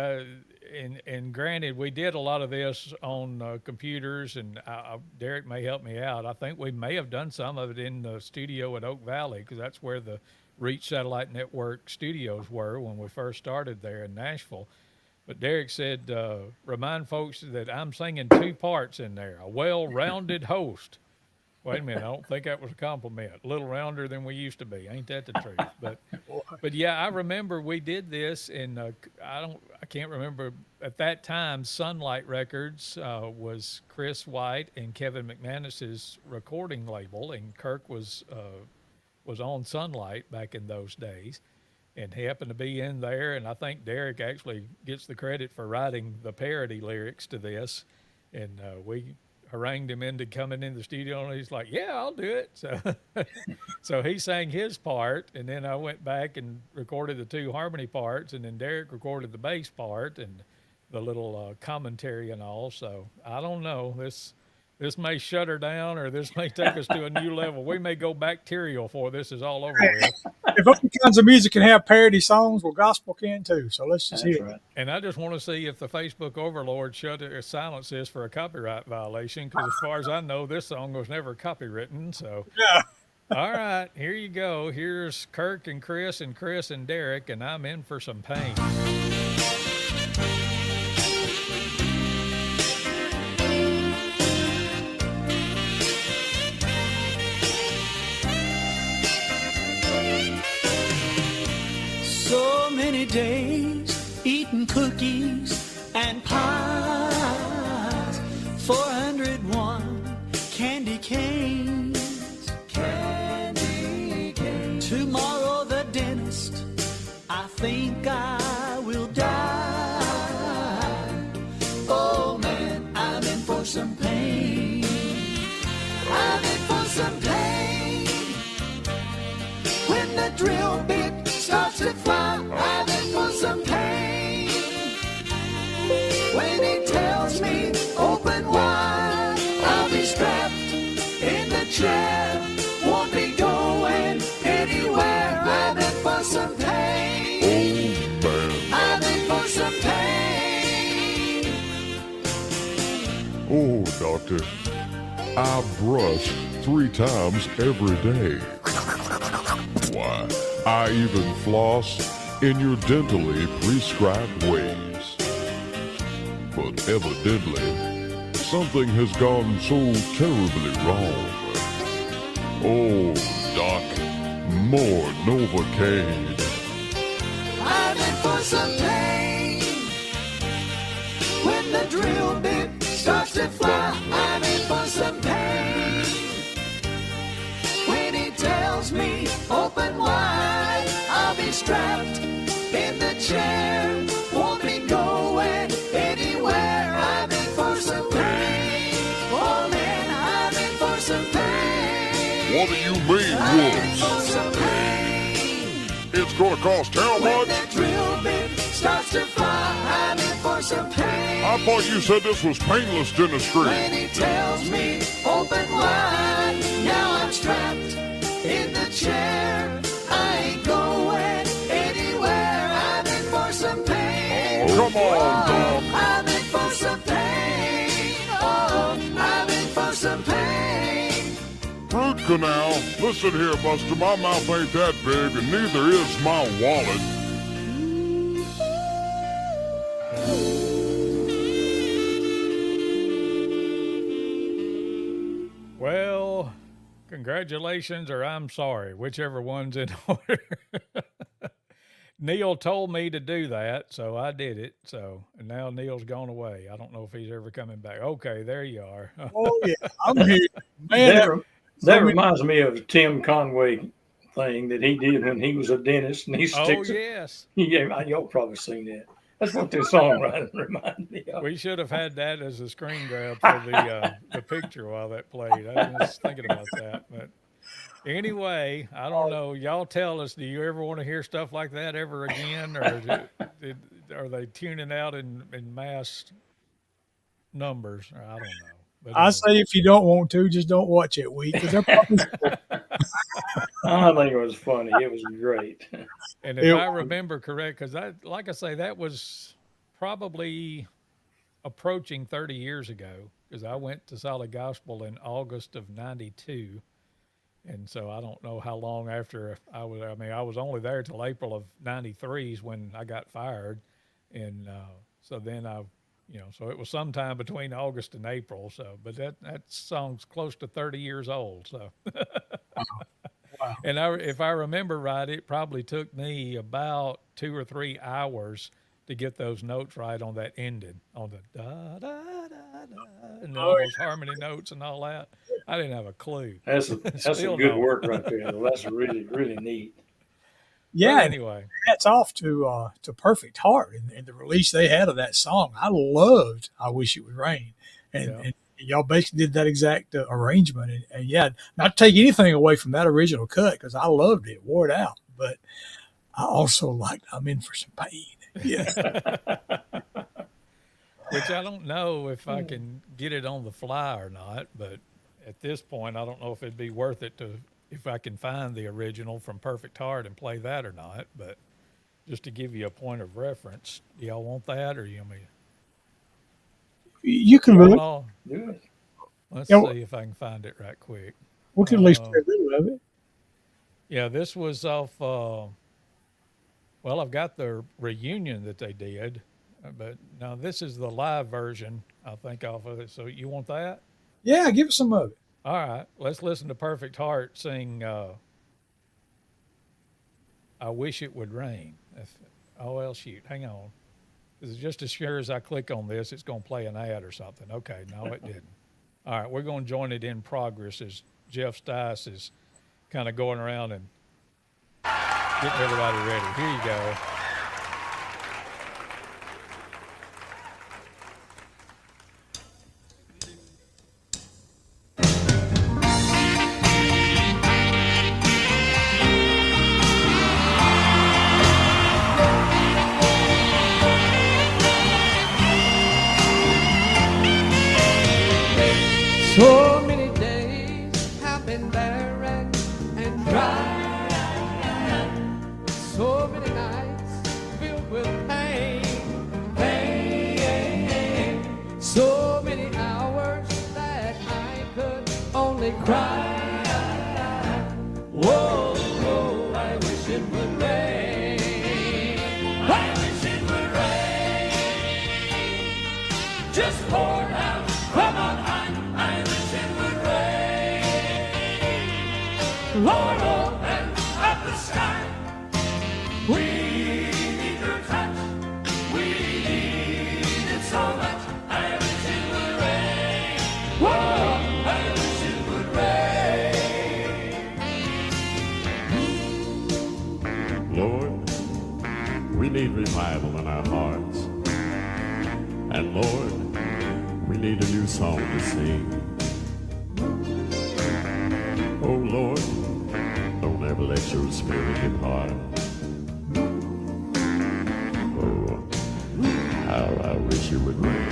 and granted, we did a lot of this on computers, and Derek may help me out. I think we may have done some of it in the studio at Oak Valley, because that's where the Reach Satellite Network studios were when we first started there in Nashville. But Derek said, remind folks that I'm singing two parts in there, a well-rounded host. Wait a minute, I don't think that was a compliment. A little rounder than we used to be. Ain't that the truth? But yeah, I remember we did this, and I can't remember at that time. Sunlight Records was Chris White and Kevin McManus's recording label, and Kirk was on Sunlight back in those days, and he happened to be in there. And I think Derek actually gets the credit for writing the parody lyrics to this, and we harangued him into coming in the studio, and he's like, yeah, I'll do it. So he sang his part, and then I went back and recorded the two harmony parts, and then Derek recorded the bass part and the little commentary and all. So I don't know, this may shut her down, or this may take us to a new level. We may go bacterial before this is all over with. If other kinds of music can have parody songs, well, gospel can too. So let's just hear it. And I just want to see if the Facebook overlord silence this for a copyright violation, because as far as I know, this song was never copywritten. So, Yeah. All right, here you go. Here's Kirk and Chris and Derek, and I'm in for some pain. days, eating cookies and pies. 401 candy canes. Candy canes. Tomorrow the dentist, I think I will die. Oh man, I'm in for some pain. I'm in for some pain. When the drill bit starts to fly, I'm in for some pain. When he tells me open wide, I'll be strapped in the chair. Won't be going anywhere. I'm in for some pain. I'm in for some pain. Oh, doctor, I brush 3 times every day. Why, I even floss in your dentally prescribed ways. But evidently, something has gone so terribly wrong. Oh, Doc, more Novocaine. I'm in for some pain. When the drill bit starts to fly, I'm in for some pain. When he tells me open wide, I'll be strapped in the chair. Won't be going anywhere. I'm in for some pain. Oh man, I'm in for some pain. What do you mean, I'm in Woods? for some pain. It's gonna cost how When much? the drill bit starts to fly, I'm in for some pain. I thought you said this was painless dentistry. When he tells me open wide, now I'm strapped in the chair. I ain't going anywhere. I'm in for some pain. Oh, come on, Doc. I'm in for some pain. Oh, I'm in for some pain. Root canal. Listen here, Buster, my mouth ain't that big, and neither is my wallet. Well, congratulations or I'm sorry, whichever one's in order. Neal told me to do that, so I did it. So, and now Neal's gone away. I don't know if he's ever coming back. Okay, there you are. Oh yeah, I'm here, man. That reminds me of Tim Conway thing that he did when he was a dentist, and he Oh, sticks. yes. Yeah, y'all probably seen that. That's what this songwriting reminded me of. We should have had that as a screen grab for the picture while that played. I was thinking about that, but anyway, I don't know. Y'all tell us. Do you ever want to hear stuff like that ever again, or are they tuning out in mass numbers? Or I don't know. But I say if you don't want to, just don't watch it, because they're probably I think it was funny. It was great. And if I remember correct, because like I say, that was probably approaching 30 years ago, because I went to Solid Gospel in August of '92. And so I don't know how long after I was only there till April of '93 is when I got fired. And so then so it was sometime between August and April. So, but that song's close to 30 years old. So, Wow. And if I remember right, it probably took me about 2 or 3 hours to get those notes right on that ending, on the da da da da, and all those harmony notes and all that. I didn't have a clue. That's some good work right there. That's really, really neat. Yeah. But anyway, hats off to Perfect Heart and the release they had of that song. I loved "I Wish It Would Rain," and y'all basically did that exact arrangement. And yeah, not to take anything away from that original cut, because I loved it, wore it out. But I also liked "I'm In for Some Pain." Yeah. which I don't know if I can get it on the fly or not, but at this point, I don't know if it'd be worth it if I can find the original from Perfect Heart and play that or not. But just to give you a point of reference, do y'all want that, or you want me? You can really. Do it. Let's Yeah, see if I can find it right quick. We can at least play a little of it. Yeah, this was off. Well, I've got the reunion that they did, but now this is the live version, I think, off of it. So you want that? Yeah, give us some of it. All right, let's listen to Perfect Heart sing "I Wish It Would Rain." Oh, well, shoot. Hang on. This is just as sure as I click on this, it's going to play an ad or something. Okay. No, it didn't. All right. We're going to join it in progress as Jeff Stice is kind of going around and getting everybody ready. Here you go. So many days have been barren and dry. So many nights filled with pain. So many hours that I could only cry. Whoa, whoa, I wish it would rain. I wish it would rain. Just pour it out. Come on, I wish it would rain. Lord, open up the sky. We need your touch. We need it so much. I wish it would rain. Whoa, I wish it would rain. Lord, we need revival in our hearts. And Lord, we need a new song to sing. Oh Lord, don't ever let your spirit depart. Oh, how I wish it would rain.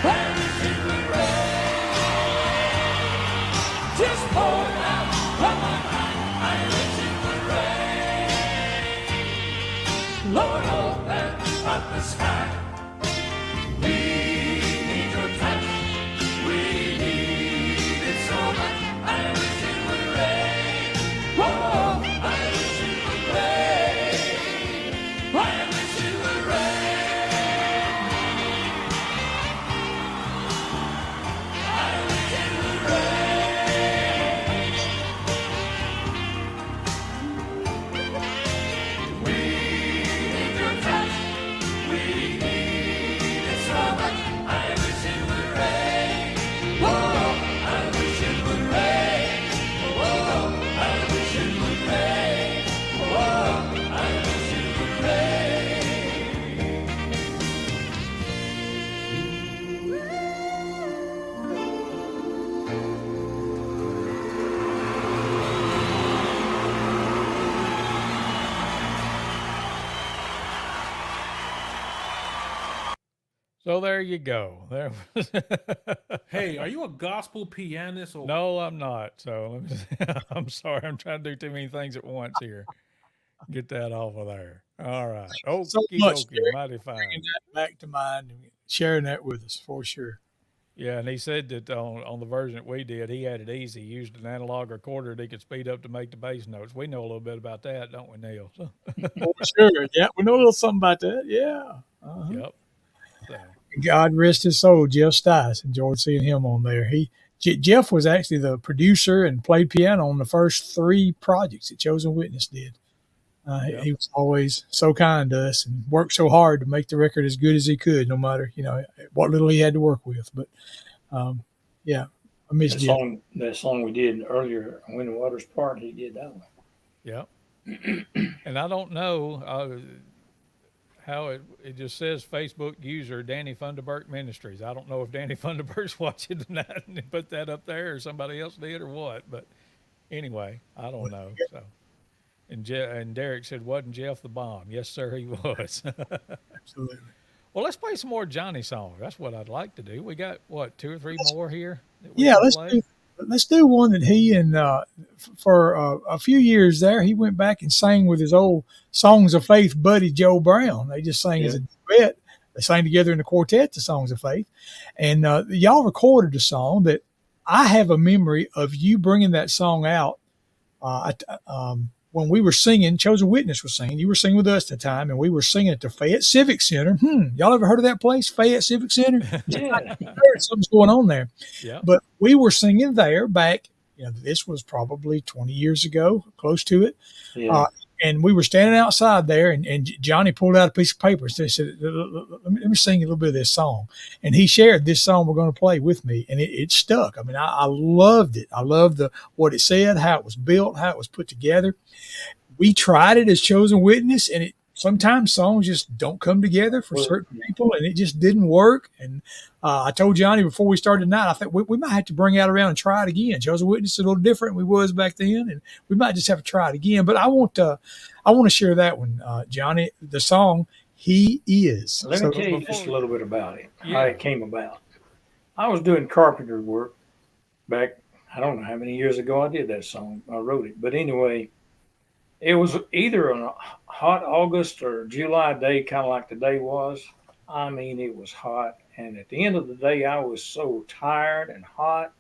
I wish it would rain. Just pour it out. Come on, I wish it would rain. Lord, open up the sky. We need your touch. We need it so much. I wish it would rain. Whoa, I wish it would rain. I wish it would rain. I wish it would rain. We need your touch. We need it so much. I wish it would rain. Whoa, I wish it would rain. Whoa, I wish it would rain. Whoa, I wish it would So there you go. There was Hey, are you a gospel pianist or No, I'm not. So I'm sorry. I'm trying to do too many things at once here. Get that off of there. All right. So Okie much, dokie. Derek, Mighty fine. bringing that back to mind and sharing that with us for sure. Yeah, and he said that on the version that we did, he had it easy. He used an analog recorder that he could speed up to make the bass notes. We know a little bit about that, don't we, Neil? So, For sure. Yeah, we know a little something about that. Yeah. yep. So, God rest his soul, Jeff Stice. Enjoyed seeing him on there. Jeff was actually the producer and played piano on the first 3 projects that Chosen Witness did. Yep. He was always so kind to us and worked so hard to make the record as good as he could, no matter what little he had to work with. But yeah, I miss Jeff. That song we did earlier, When the Waters Part, he did that one. yep. And I don't know how it just says Facebook user Danny Funderburk Ministries. I don't know if Danny Funderburk's watching tonight and put that up there or somebody else did or what. But anyway, I don't know. So. And Derek said, wasn't Jeff the bomb? Yes, sir, he was. Absolutely. Well, let's play some more Johnny songs. That's what I'd like to do. We got, 2 or 3 more here? That we Yeah, can let's play? let's do one that he and for a few years there, he went back and sang with his old Songs of Faith buddy Joe Brown. They just sang as a duet. They sang together in the quartet, the Songs of Faith, and y'all recorded a song that I have a memory of you bringing that song out. When we were singing, Chosen Witness was singing. You were singing with us at the time, and we were singing at the Fayette Civic Center. Y'all ever heard of that place, Fayette Civic Center? Yeah. Something's going on there. Yeah. But we were singing there back, this was probably 20 years ago, close to it. Yeah. And we were standing outside there, and Johnny pulled out a piece of paper and said, let me sing a little bit of this song. And he shared this song we're going to play with me, and it stuck. I mean, I loved it. I loved what it said, how it was built, how it was put together. We tried it as Chosen Witness, and sometimes songs just don't come together for certain people, and it just didn't work. And I told Johnny before we started tonight, I think we might have to bring it around and try it again. Chosen Witness is a little different than we was back then, and we might just have to try it again. But I want to share that one, Johnny, the song "He Is." Let me tell you just a little bit about it, how it came about. I was doing carpenter work back, I don't know how many years ago I did that song. I wrote it. But anyway, it was either on a hot August or July day, kind of like the day was. I mean, it was hot. And at the end of the day, I was so tired and hot.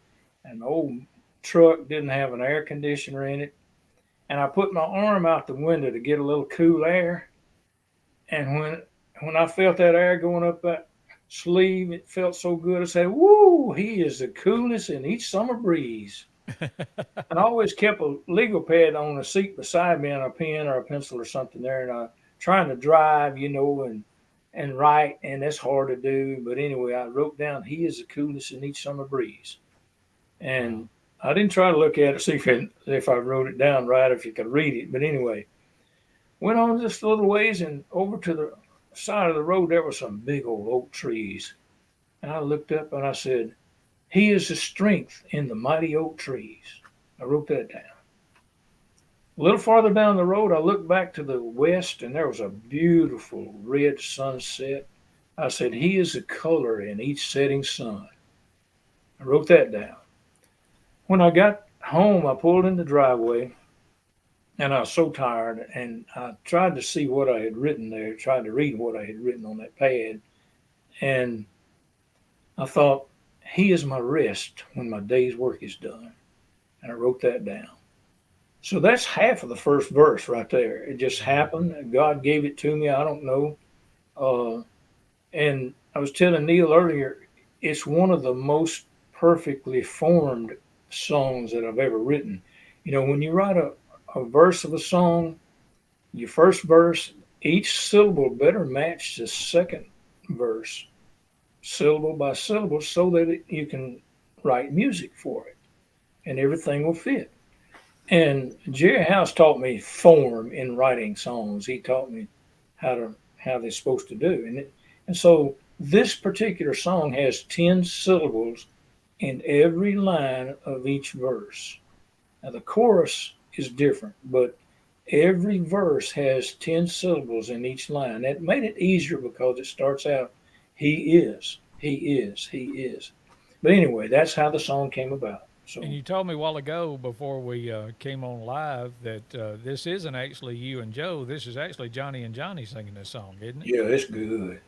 And the old truck didn't have an air conditioner in it. And I put my arm out the window to get a little cool air. And when I felt that air going up that sleeve, it felt so good. I said, woo, he is the coolest in each summer breeze. And I always kept a legal pad on the seat beside me and a pen or a pencil or something there. And I trying to drive, and write, and that's hard to do. But anyway, I wrote down, he is the coolest in each summer breeze. And I didn't try to look at it, see if I wrote it down right, if you could read it. But anyway, went on just a little ways, and over to the side of the road, there were some big old oak trees. And I looked up and I said, he is the strength in the mighty oak trees. I wrote that down. A little farther down the road, I looked back to the west, and there was a beautiful red sunset. I said, he is the color in each setting sun. I wrote that down. When I got home, I pulled in the driveway, and I was so tired, and I tried to see what I had written there, tried to read what I had written on that pad, and I thought, he is my rest when my day's work is done. And I wrote that down. So that's half of the first verse right there. It just happened. God gave it to me. I don't know. And I was telling Neal earlier, it's one of the most perfectly formed songs that I've ever written. When you write a verse of a song, your first verse, each syllable better match the second verse, syllable by syllable, so that you can write music for it and everything will fit. And Jerry House taught me form in writing songs. He taught me how they're supposed to do. And so this particular song has 10 syllables in every line of each verse. Now the chorus is different, but every verse has 10 syllables in each line. That made it easier because it starts out, he is, he is, he is. But anyway, that's how the song came about. So, and you told me a while ago before we came on live that this isn't actually you and Joe. This is actually Johnny and Johnny singing this song, isn't it? yeah, it's good.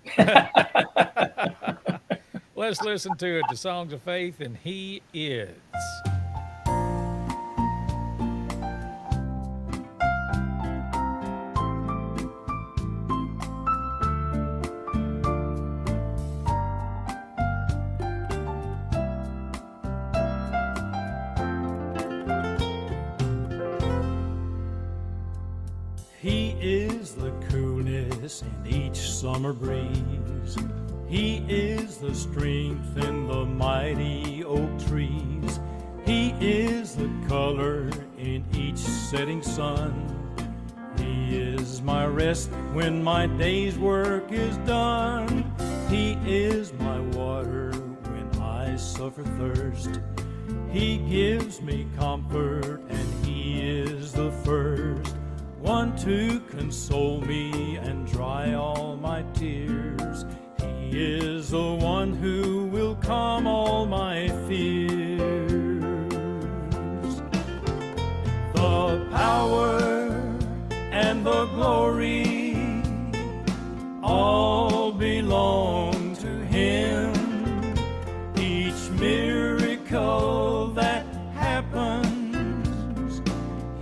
Let's listen to it. The Songs of Faith, and He Is. He is the coolness in each summer breeze. He is the strength in the mighty oak trees. He is the color in each setting sun. He is my rest when my day's work is done. He is my water when I suffer thirst. He gives me comfort, and He is the first one to console me and dry all my tears. He is the one who will calm all my fears. The power and the glory all belong to Him. Each miracle that happens,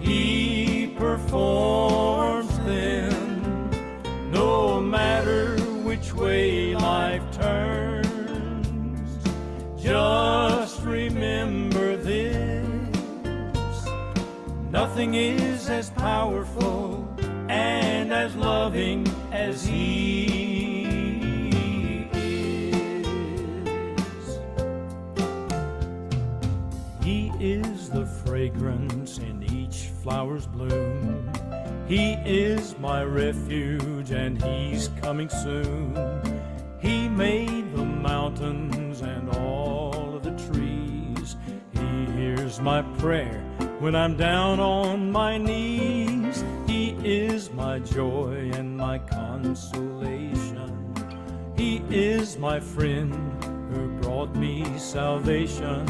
He performs them. No matter which way life turns, just remember this: nothing is as powerful loving as He is. He is the fragrance in each flower's bloom. He is my refuge and He's coming soon. He made the mountains and all of the trees. He hears my prayer when I'm down on my knees. He is my joy and my consolation. He is my friend who brought me salvation.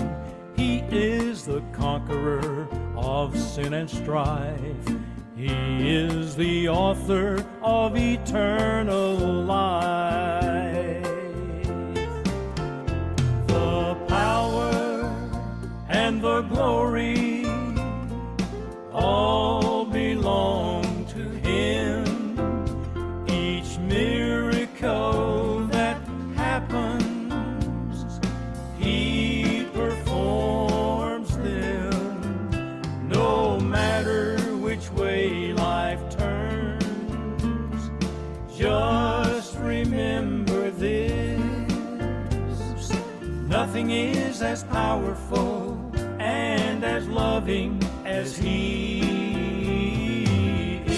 He is the conqueror of sin and strife. He is the author of eternal life. The power and the glory all belong to Him. Each miracle that happens, He performs them. No matter which way life turns, just remember this: nothing is as powerful and as loving as He is.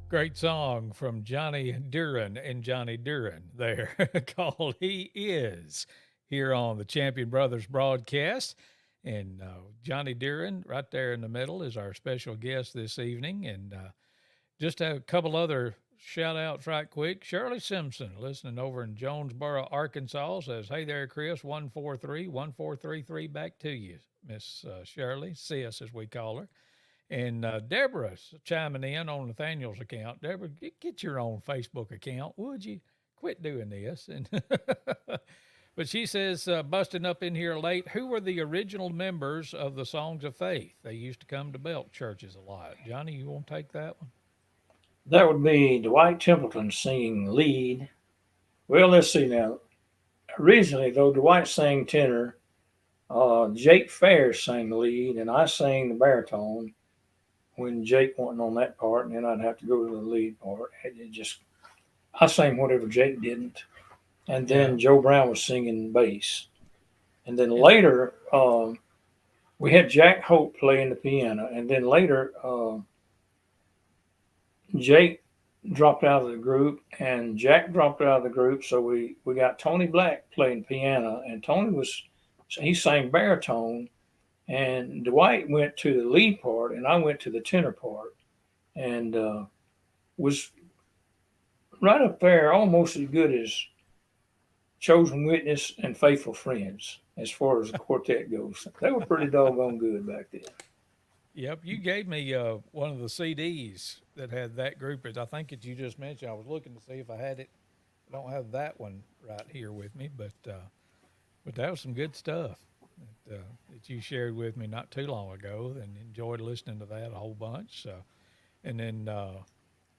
Great song from Johnny Duran and Johnny Duran there called He Is here on the Champion Brothers broadcast. And Johnny Duran right there in the middle is our special guest this evening. And just a couple other shout outs right quick. Shirley Simpson, listening over in Jonesboro, Arkansas, says, "Hey there, Chris, 143-1433, back to you, Miss Shirley, sis as we call her." And Deborah's chiming in on Nathaniel's account. Deborah, get your own Facebook account, would you? Quit doing this. And but she says, busting up in here late, who were the original members of the Songs of Faith? They used to come to Belt churches a lot. Johnny, you want to take that one? That would be Dwight Templeton singing lead. Well, let's see now. Originally, though, Dwight sang tenor. Jake Fair sang the lead, and I sang the baritone when Jake wasn't on that part, and then I'd have to go to the lead part. I sang whatever Jake didn't. And then Joe Brown was singing bass. And then later, we had Jack Hope playing the piano. And then later, Jake dropped out of the group and Jack dropped out of the group. So we got Tony Black playing piano, and he sang baritone, and Dwight went to the lead part and I went to the tenor part, and was right up there, almost as good as Chosen Witness and Faithful Friends as far as the quartet goes. They were pretty doggone good back then. Yep, you gave me one of the CDs that had that group. I think that you just mentioned. I was looking to see if I had it. I don't have that one right here with me, but that was some good stuff that you shared with me not too long ago, and enjoyed listening to that a whole bunch. So, and then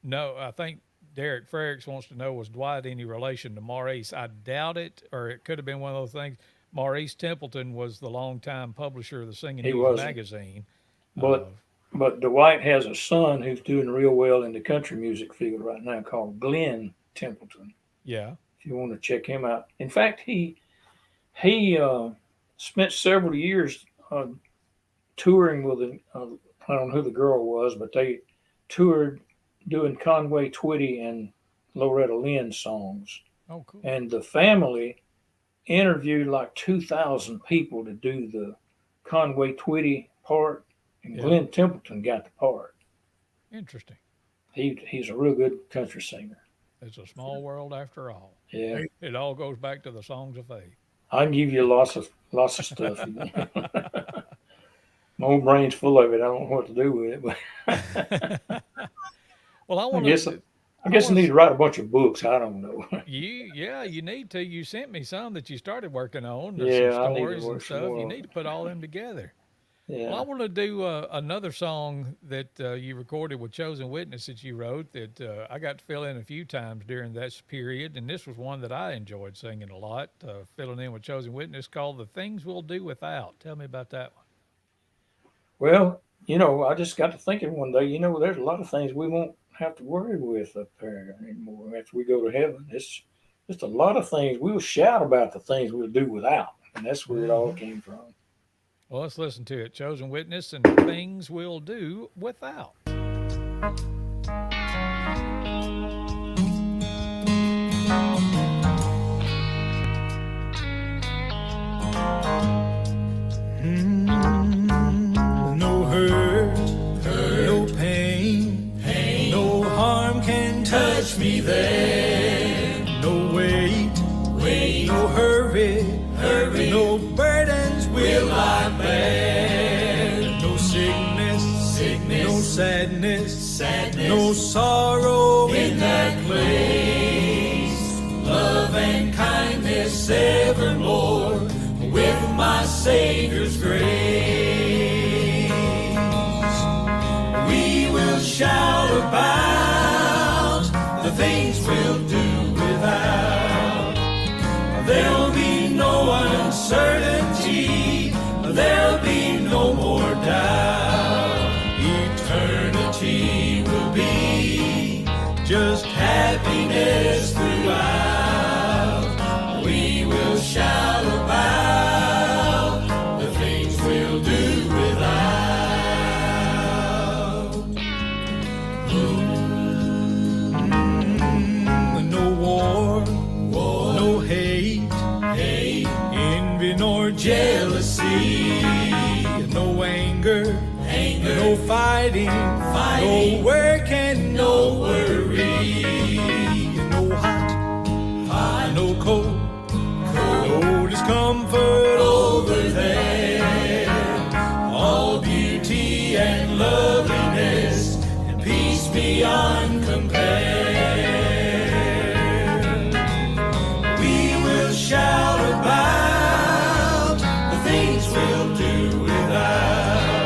no, I think Derek Frericks wants to know, was Dwight any relation to Maurice? I doubt it, or it could have been one of those things. Maurice Templeton was the longtime publisher of the Singing News magazine. But Dwight has a son who's doing real well in the country music field right now called Glenn Templeton. Yeah. If you want to check him out. In fact, he spent several years touring with I don't know who the girl was, but they toured doing Conway Twitty and Loretta Lynn songs. Oh, cool. And the family interviewed like 2,000 people to do the Conway Twitty part, and Glenn Templeton got the part. Interesting. He's a real good country singer. It's a small world after all. Yeah. It all goes back to the Songs of Faith. I can give you lots of stuff. My old brain's full of it. I don't know what to do with it. But well, I guess I need to write a bunch of books. I don't know. You need to. You sent me some that you started working on. Yeah, some stories and stuff. You need to put all them together. Yeah. Well, I want to do another song that you recorded with Chosen Witness that you wrote that I got to fill in a few times during that period, and this was one that I enjoyed singing a lot, filling in with Chosen Witness, called "The Things We'll Do Without." Tell me about that one. Well, I just got to thinking one day, there's a lot of things we won't have to worry with up there anymore after we go to heaven. It's just a lot of things. We'll shout about the things we'll do without, and that's where it all came from. Well, let's listen to it. Chosen Witness and the things we'll do without. No hurt, no pain, no harm can touch me there. No wait, no hurry, no burdens will I bear. No sickness, no sadness, no sorrow in that place. Love and kindness evermore with my Savior's grace. We will shout about the things we'll do without. There'll be no uncertainty, there'll be no more doubt. Eternity will be just happiness throughout. We will shout about the things we'll do without. No war, no hate, envy nor jealousy, no anger, no fighting, no work and no worry, no hot, no cold, no discomfort over there. All beauty and loveliness and peace beyond compare. We will shout about the things we'll do without.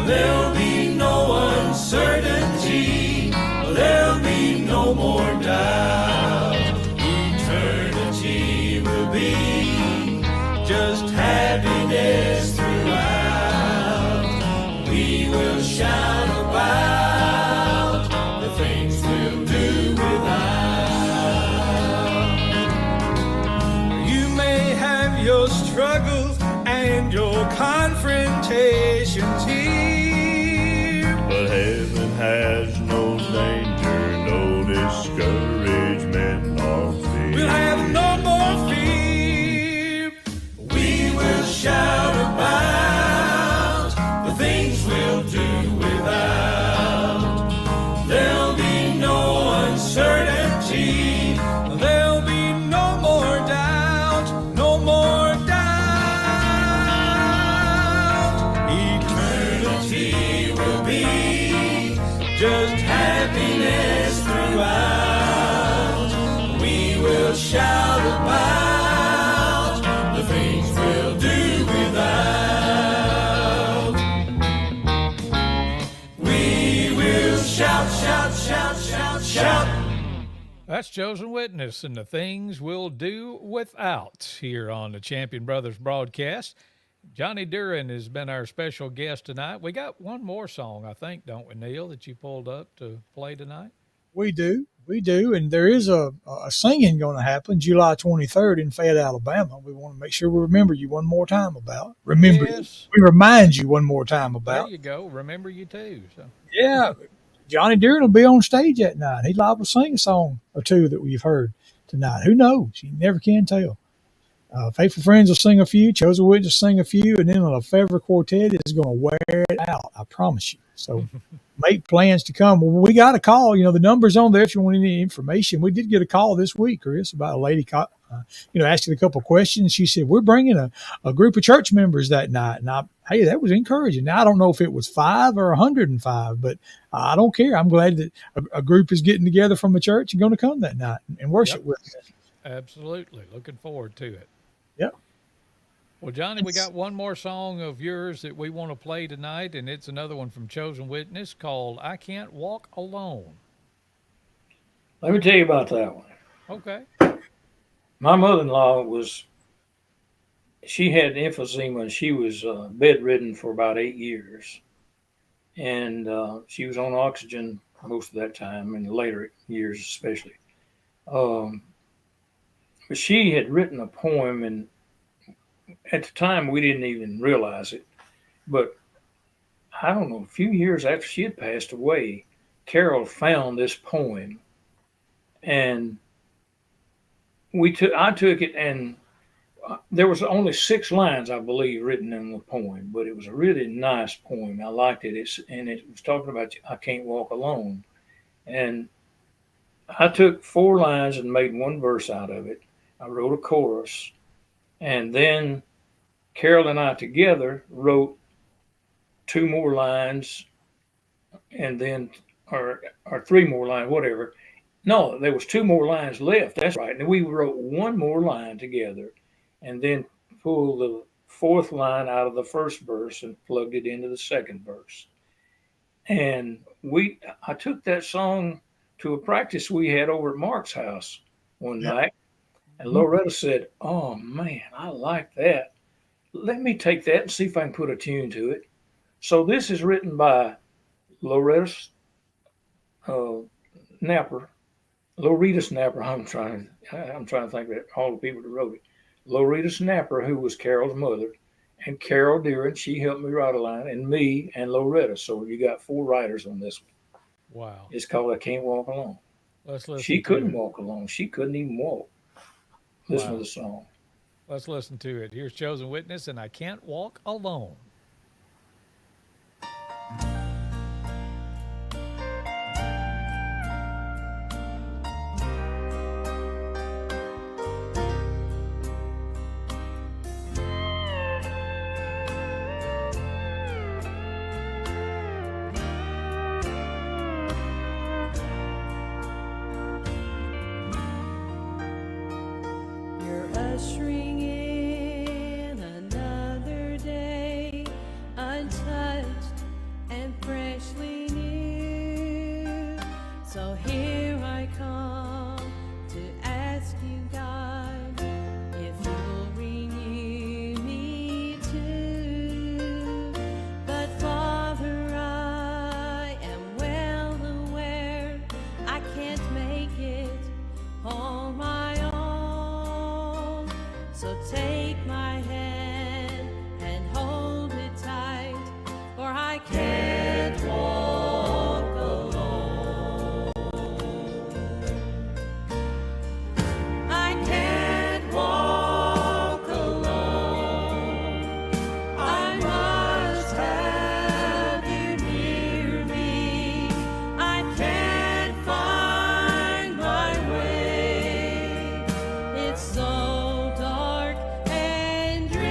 There'll be no uncertainty, there'll be no more doubt. Eternity will be just happiness throughout. We will shout about the things we'll do without. You may have your struggles and your confrontations here, But heaven has no danger, no discouragement or fear. we'll have no more fear. We will shout about the things we'll do without. There'll be no uncertainty, there'll be no more doubt, no more doubt. Eternity will be just happiness throughout. We will shout about the things we'll do without. We will shout, shout, shout, shout, shout. That's Chosen Witness and the things we'll do without here on the Champion Brothers broadcast. Johnny Duran has been our special guest tonight. We got one more song, I think, don't we, Neil, that you pulled up to play tonight? We do. We do. And there is a singing going to happen July 23rd in Fayette, Alabama. We want to make sure we remember you one more time about. Yes. We remind you one more time There about. you go. Remember you too. So. Yeah. Johnny Deere will be on stage that night. He'd liable to sing a song or two that we've heard tonight. Who knows? You never can tell. Faithful Friends will sing a few. Chosen Witness will sing a few. And then the Lefevre Quartet is going to wear it out. I promise you. So make plans to come. Well, we got a call. The number's on there if you want any information. We did get a call this week, Chris, about a lady asking a couple of questions. She said, we're bringing a group of church members that night. And hey, that was encouraging. Now, I don't know if it was 5 or 105, but I don't care. I'm glad that a group is getting together from a church and going to come that night and worship with us. Absolutely. Looking forward to it. Yep. Well, Johnny, we got one more song of yours that we want to play tonight, and it's another one from Chosen Witness called I Can't Walk Alone. Let me tell you about that one. Okay. My mother-in-law was she had emphysema and she was bedridden for about 8 years. And she was on oxygen most of that time, in the later years especially. Um, but she had written a poem, and at the time we didn't even realize it. But I don't know, a few years after she had passed away, Carol found this poem, and I took it, and there was only 6 lines, I believe, written in the poem, but it was a really nice poem. I liked it. And it was talking about I can't walk alone, and I took 4 lines and made one verse out of it. I wrote a chorus, and then Carol and I together wrote 2 more lines, and then or 3 more lines, whatever. No, there was 2 more lines left. That's right. And we wrote one more line together, and then pulled the fourth line out of the first verse and plugged it into the second verse. And I took that song to a practice we had over at Mark's house one Yeah. night, and Loretta said, "Oh man, I like that. Let me take that and see if I can put a tune to it." So this is written by Loretta uh, Snapper, Loretta Snapper. I'm trying to think of all the people that wrote it. Loretta Snapper, who was Carol's mother, and Carol Deering. She helped me write a line, and me and Loretta. So you got 4 writers on this one. Wow. It's called "I Can't Walk Alone." Let's listen. She to couldn't it. walk alone. She couldn't even walk. Listen to Wow. the song. Let's listen to it. Here's Chosen Witness, and I can't walk alone. You're ushering in another day, untouched and freshly new. So here I come to ask you, God, if you'll renew me too. But Father, I am well aware I can't make it on my own. So take my hand and hold it tight, for I can't walk alone. I can't walk alone. I must have you near me. I can't find my way. It's so dark and dreary.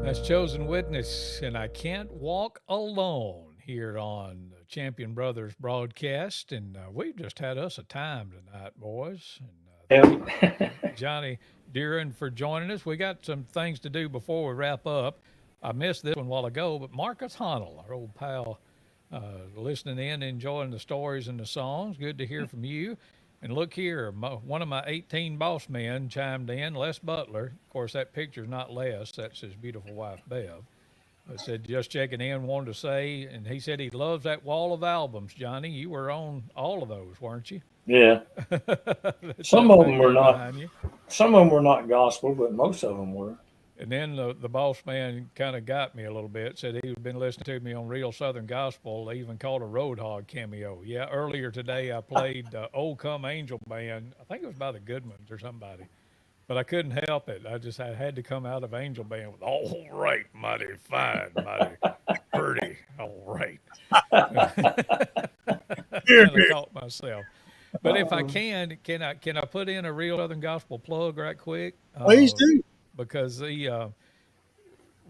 That's Chosen Witness, and I Can't Walk Alone here on the Champion Brothers broadcast. And we've just had us a time tonight, boys. And Yeah. Johnny Deeren for joining us. We got some things to do before we wrap up. I missed this one a while ago, but Marcus Honnell, our old pal, listening in, enjoying the stories and the songs. Good to hear from you. And look here, one of my 18 boss men chimed in, Les Butler. Of course, that picture's not Les, that's his beautiful wife, Bev. But said, just checking in, wanted to say, and he said he loves that wall of albums, Johnny. You were on all of those, weren't you? Yeah. That's Some up of back them were there not. behind you. Some of them were not gospel, but most of them were. And then the boss man kind of got me a little bit, said he'd been listening to me on Real Southern Gospel. They even called a Roadhog cameo. Yeah, earlier today I played Old Come Angel Band. I think it was by the Goodmans or somebody. But I couldn't help it. I had to come out of Angel Band with, all right, mighty fine, mighty pretty, all right. Kind of caught myself. But if I can I put in a Real Southern Gospel plug right quick? Please do. Because the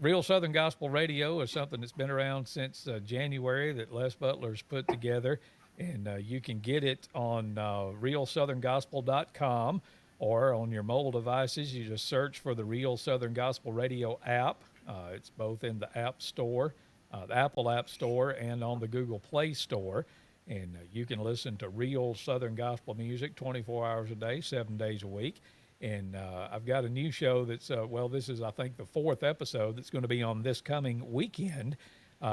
Real Southern Gospel Radio is something that's been around since January that Les Butler's put together. And you can get it on realsoutherngospel.com or on your mobile devices. You just search for the Real Southern Gospel Radio app. It's both in the App Store, the Apple App Store, and on the Google Play Store. And you can listen to real Southern Gospel music 24 hours a day, 7 days a week. And I've got a new show that's, this is, I think, the 4th episode that's going to be on this coming weekend,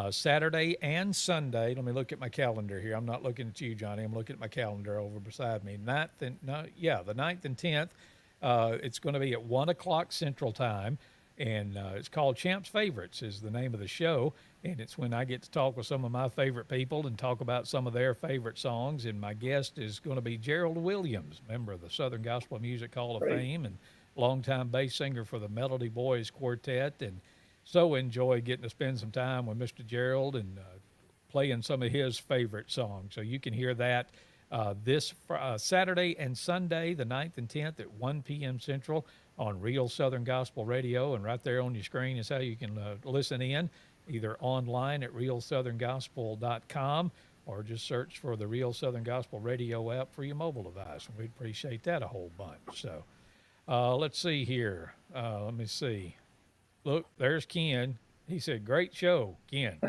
Saturday and Sunday. Let me look at my calendar here. I'm not looking at you, Johnny. I'm looking at my calendar over beside me. The 9th and 10th. It's going to be at 1 o'clock Central Time. And it's called Champ's Favorites is the name of the show. And it's when I get to talk with some of my favorite people and talk about some of their favorite songs. And my guest is going to be Gerald Williams, member of the Southern Gospel Music Hall of Fame and longtime bass singer for the Melody Boys Quartet. And so enjoy getting to spend some time with Mr. Gerald and playing some of his favorite songs. So you can hear that this Saturday and Sunday, the 9th and 10th at 1 p.m. Central on Real Southern Gospel Radio. And right there on your screen is how you can listen in, either online at realsoutherngospel.com or just search for the Real Southern Gospel Radio app for your mobile device. And we'd appreciate that a whole bunch. So let's see here. Let me see. Look, there's Ken. He said, great show, Ken,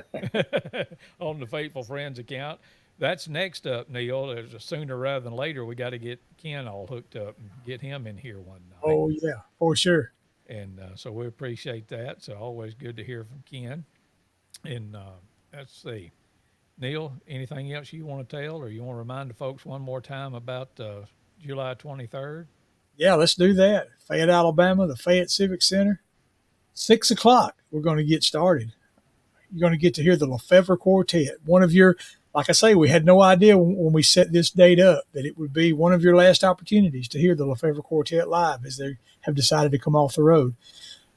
on the Faithful Friends account. That's next up, Neal. Sooner rather than later, we got to get Ken all hooked up and get him in here one night. Oh, yeah, for sure. And so we appreciate that. So always good to hear from Ken. And let's see. Neal, anything else you want to tell or you want to remind the folks one more time about July 23rd? Yeah, let's do that. Fayette, Alabama, the Fayette Civic Center. 6 o'clock, we're going to get started. You're going to get to hear the Lefevre Quartet. One of your, like I say, we had no idea when we set this date up that it would be one of your last opportunities to hear the Lefevre Quartet live as they have decided to come off the road.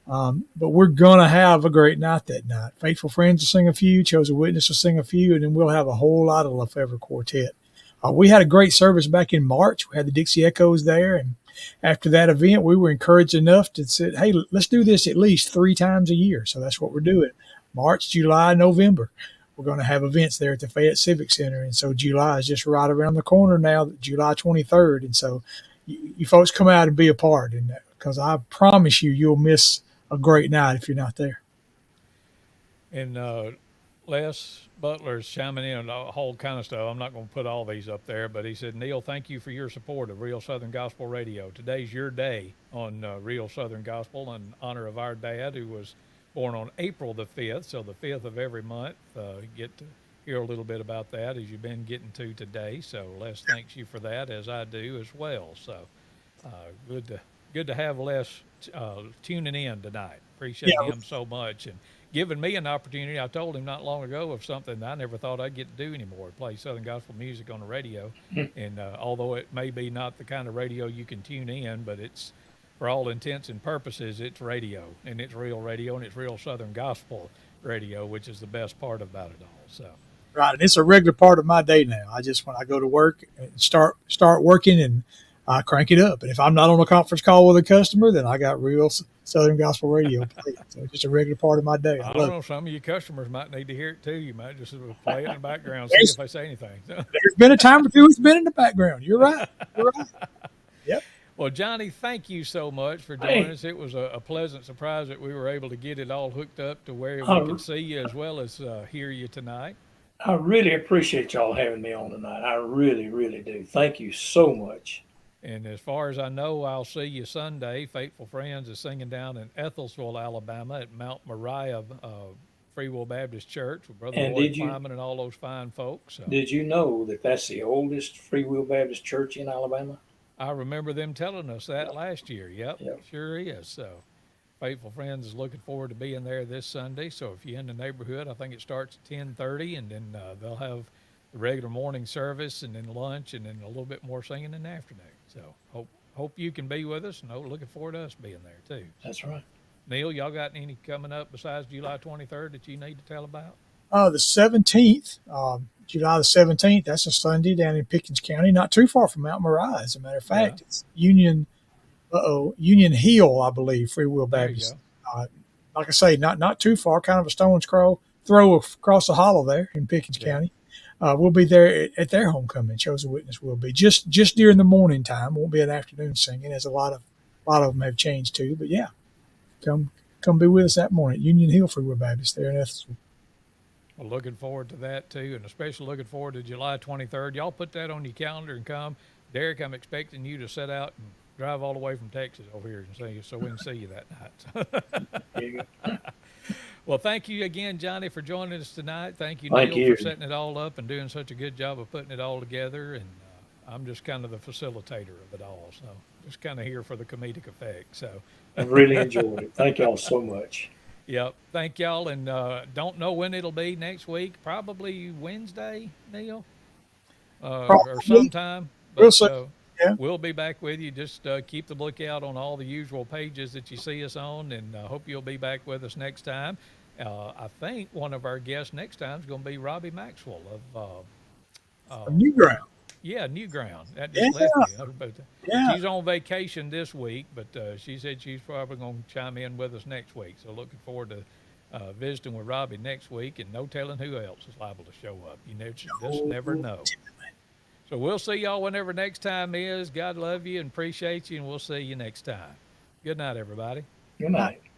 But we're going to have a great night that night. Faithful Friends will sing a few, Chosen Witness will sing a few, and then we'll have a whole lot of Lefevre Quartet. We had a great service back in March. We had the Dixie Echoes there, and after that event, we were encouraged enough to say, hey, let's do this at least 3 times a year. So that's what we're doing. March, July, November. We're going to have events there at the Fayette Civic Center. And so July is just right around the corner now, July 23rd. And so you folks come out and be a part, and because I promise you'll miss a great night if you're not there. And Les Butler's chiming in on a whole kind of stuff. I'm not going to put all these up there, but he said, Neal, thank you for your support of Real Southern Gospel Radio. Today's your day on Real Southern Gospel in honor of our dad, who was born on April the 5th, so the 5th of every month. Get to hear a little bit about that as you've been getting to today. So Les thanks you for that, as I do as well. So good to have Les tuning in tonight. Appreciate him so much and giving me an opportunity. I told him not long ago of something that I never thought I'd get to do anymore, play Southern Gospel music on the radio. And although it may be not the kind of radio you can tune in, but it's, for all intents and purposes, it's radio, and it's real radio, and it's real Southern Gospel radio, which is the best part about it all. So, right, and it's a regular part of my day now. When I go to work and start working, and I crank it up. And if I'm not on a conference call with a customer, then I got real Southern Gospel Radio playing. So it's just a regular part of my day. I I don't love know. it. Some of your customers might need to hear it too. You might just play it in the background, see if they say anything. There's been a time or two it's been in the background. You're right. You're right. Yep. Well, Johnny, thank you so much for joining us. It was a pleasant surprise that we were able to get it all hooked up to where we could see you as well as hear you tonight. I really appreciate y'all having me on tonight. I really, really do. Thank you so much. And as far as I know, I'll see you Sunday. Faithful Friends is singing down in Ethelsville, Alabama at Mount Moriah Free Will Baptist Church with Brother And Lloyd Lyman and all those fine folks. So did you know that that's the oldest Free Will Baptist church in Alabama? I remember them telling us that last year. Yep, Yep. sure is. So Faithful Friends is looking forward to being there this Sunday. So if you're in the neighborhood, I think it starts at 10:30, and then they'll have the regular morning service, and then lunch, and then a little bit more singing in the afternoon. So hope you can be with us, and looking forward to us being there too. That's right. Neal, y'all got any coming up besides July 23rd that you need to tell about? The 17th, July the 17th, that's a Sunday down in Pickens County, not too far from Mount Moriah. As a matter of fact, It's Union Hill, I believe, Free Will There you Baptist. go. Like I say, not too far, kind of a stone's throw across the hollow there in Pickens County. We'll be there at their homecoming. Chosen Witness will be just during the morning time. Won't be an afternoon singing, as a lot of them have changed too. But yeah, come be with us that morning at Union Hill Free Will Baptist there in Ethelsville. Well, looking forward to that too, and especially looking forward to July 23rd. Y'all put that on your calendar and come. Derek, I'm expecting you to set out and drive all the way from Texas over here and see you, so we can see you that night. Well, thank you again, Johnny, for joining us tonight. Thank you, Neal, for setting it all up and doing such a good job of putting it all together. And I'm just kind of the facilitator of it all, so just kind of here for the comedic effect. So I really enjoyed it. Thank y'all so much. Yep. Thank y'all. And don't know when it'll be next week. Probably Wednesday, Neal, or sometime. But, we'll be back with you. Just keep the lookout on all the usual pages that you see us on, and hope you'll be back with us next time. I think one of our guests next time is going to be Robbie Maxwell of New Ground. Yeah, New Ground. That just left me. But she's on vacation this week, but she said she's probably going to chime in with us next week. So looking forward to visiting with Robbie next week, and no telling who else is liable to show up. You just never know. So we'll see y'all whenever next time is. God love you and appreciate you, and we'll see you next time. Good night, everybody. Good night.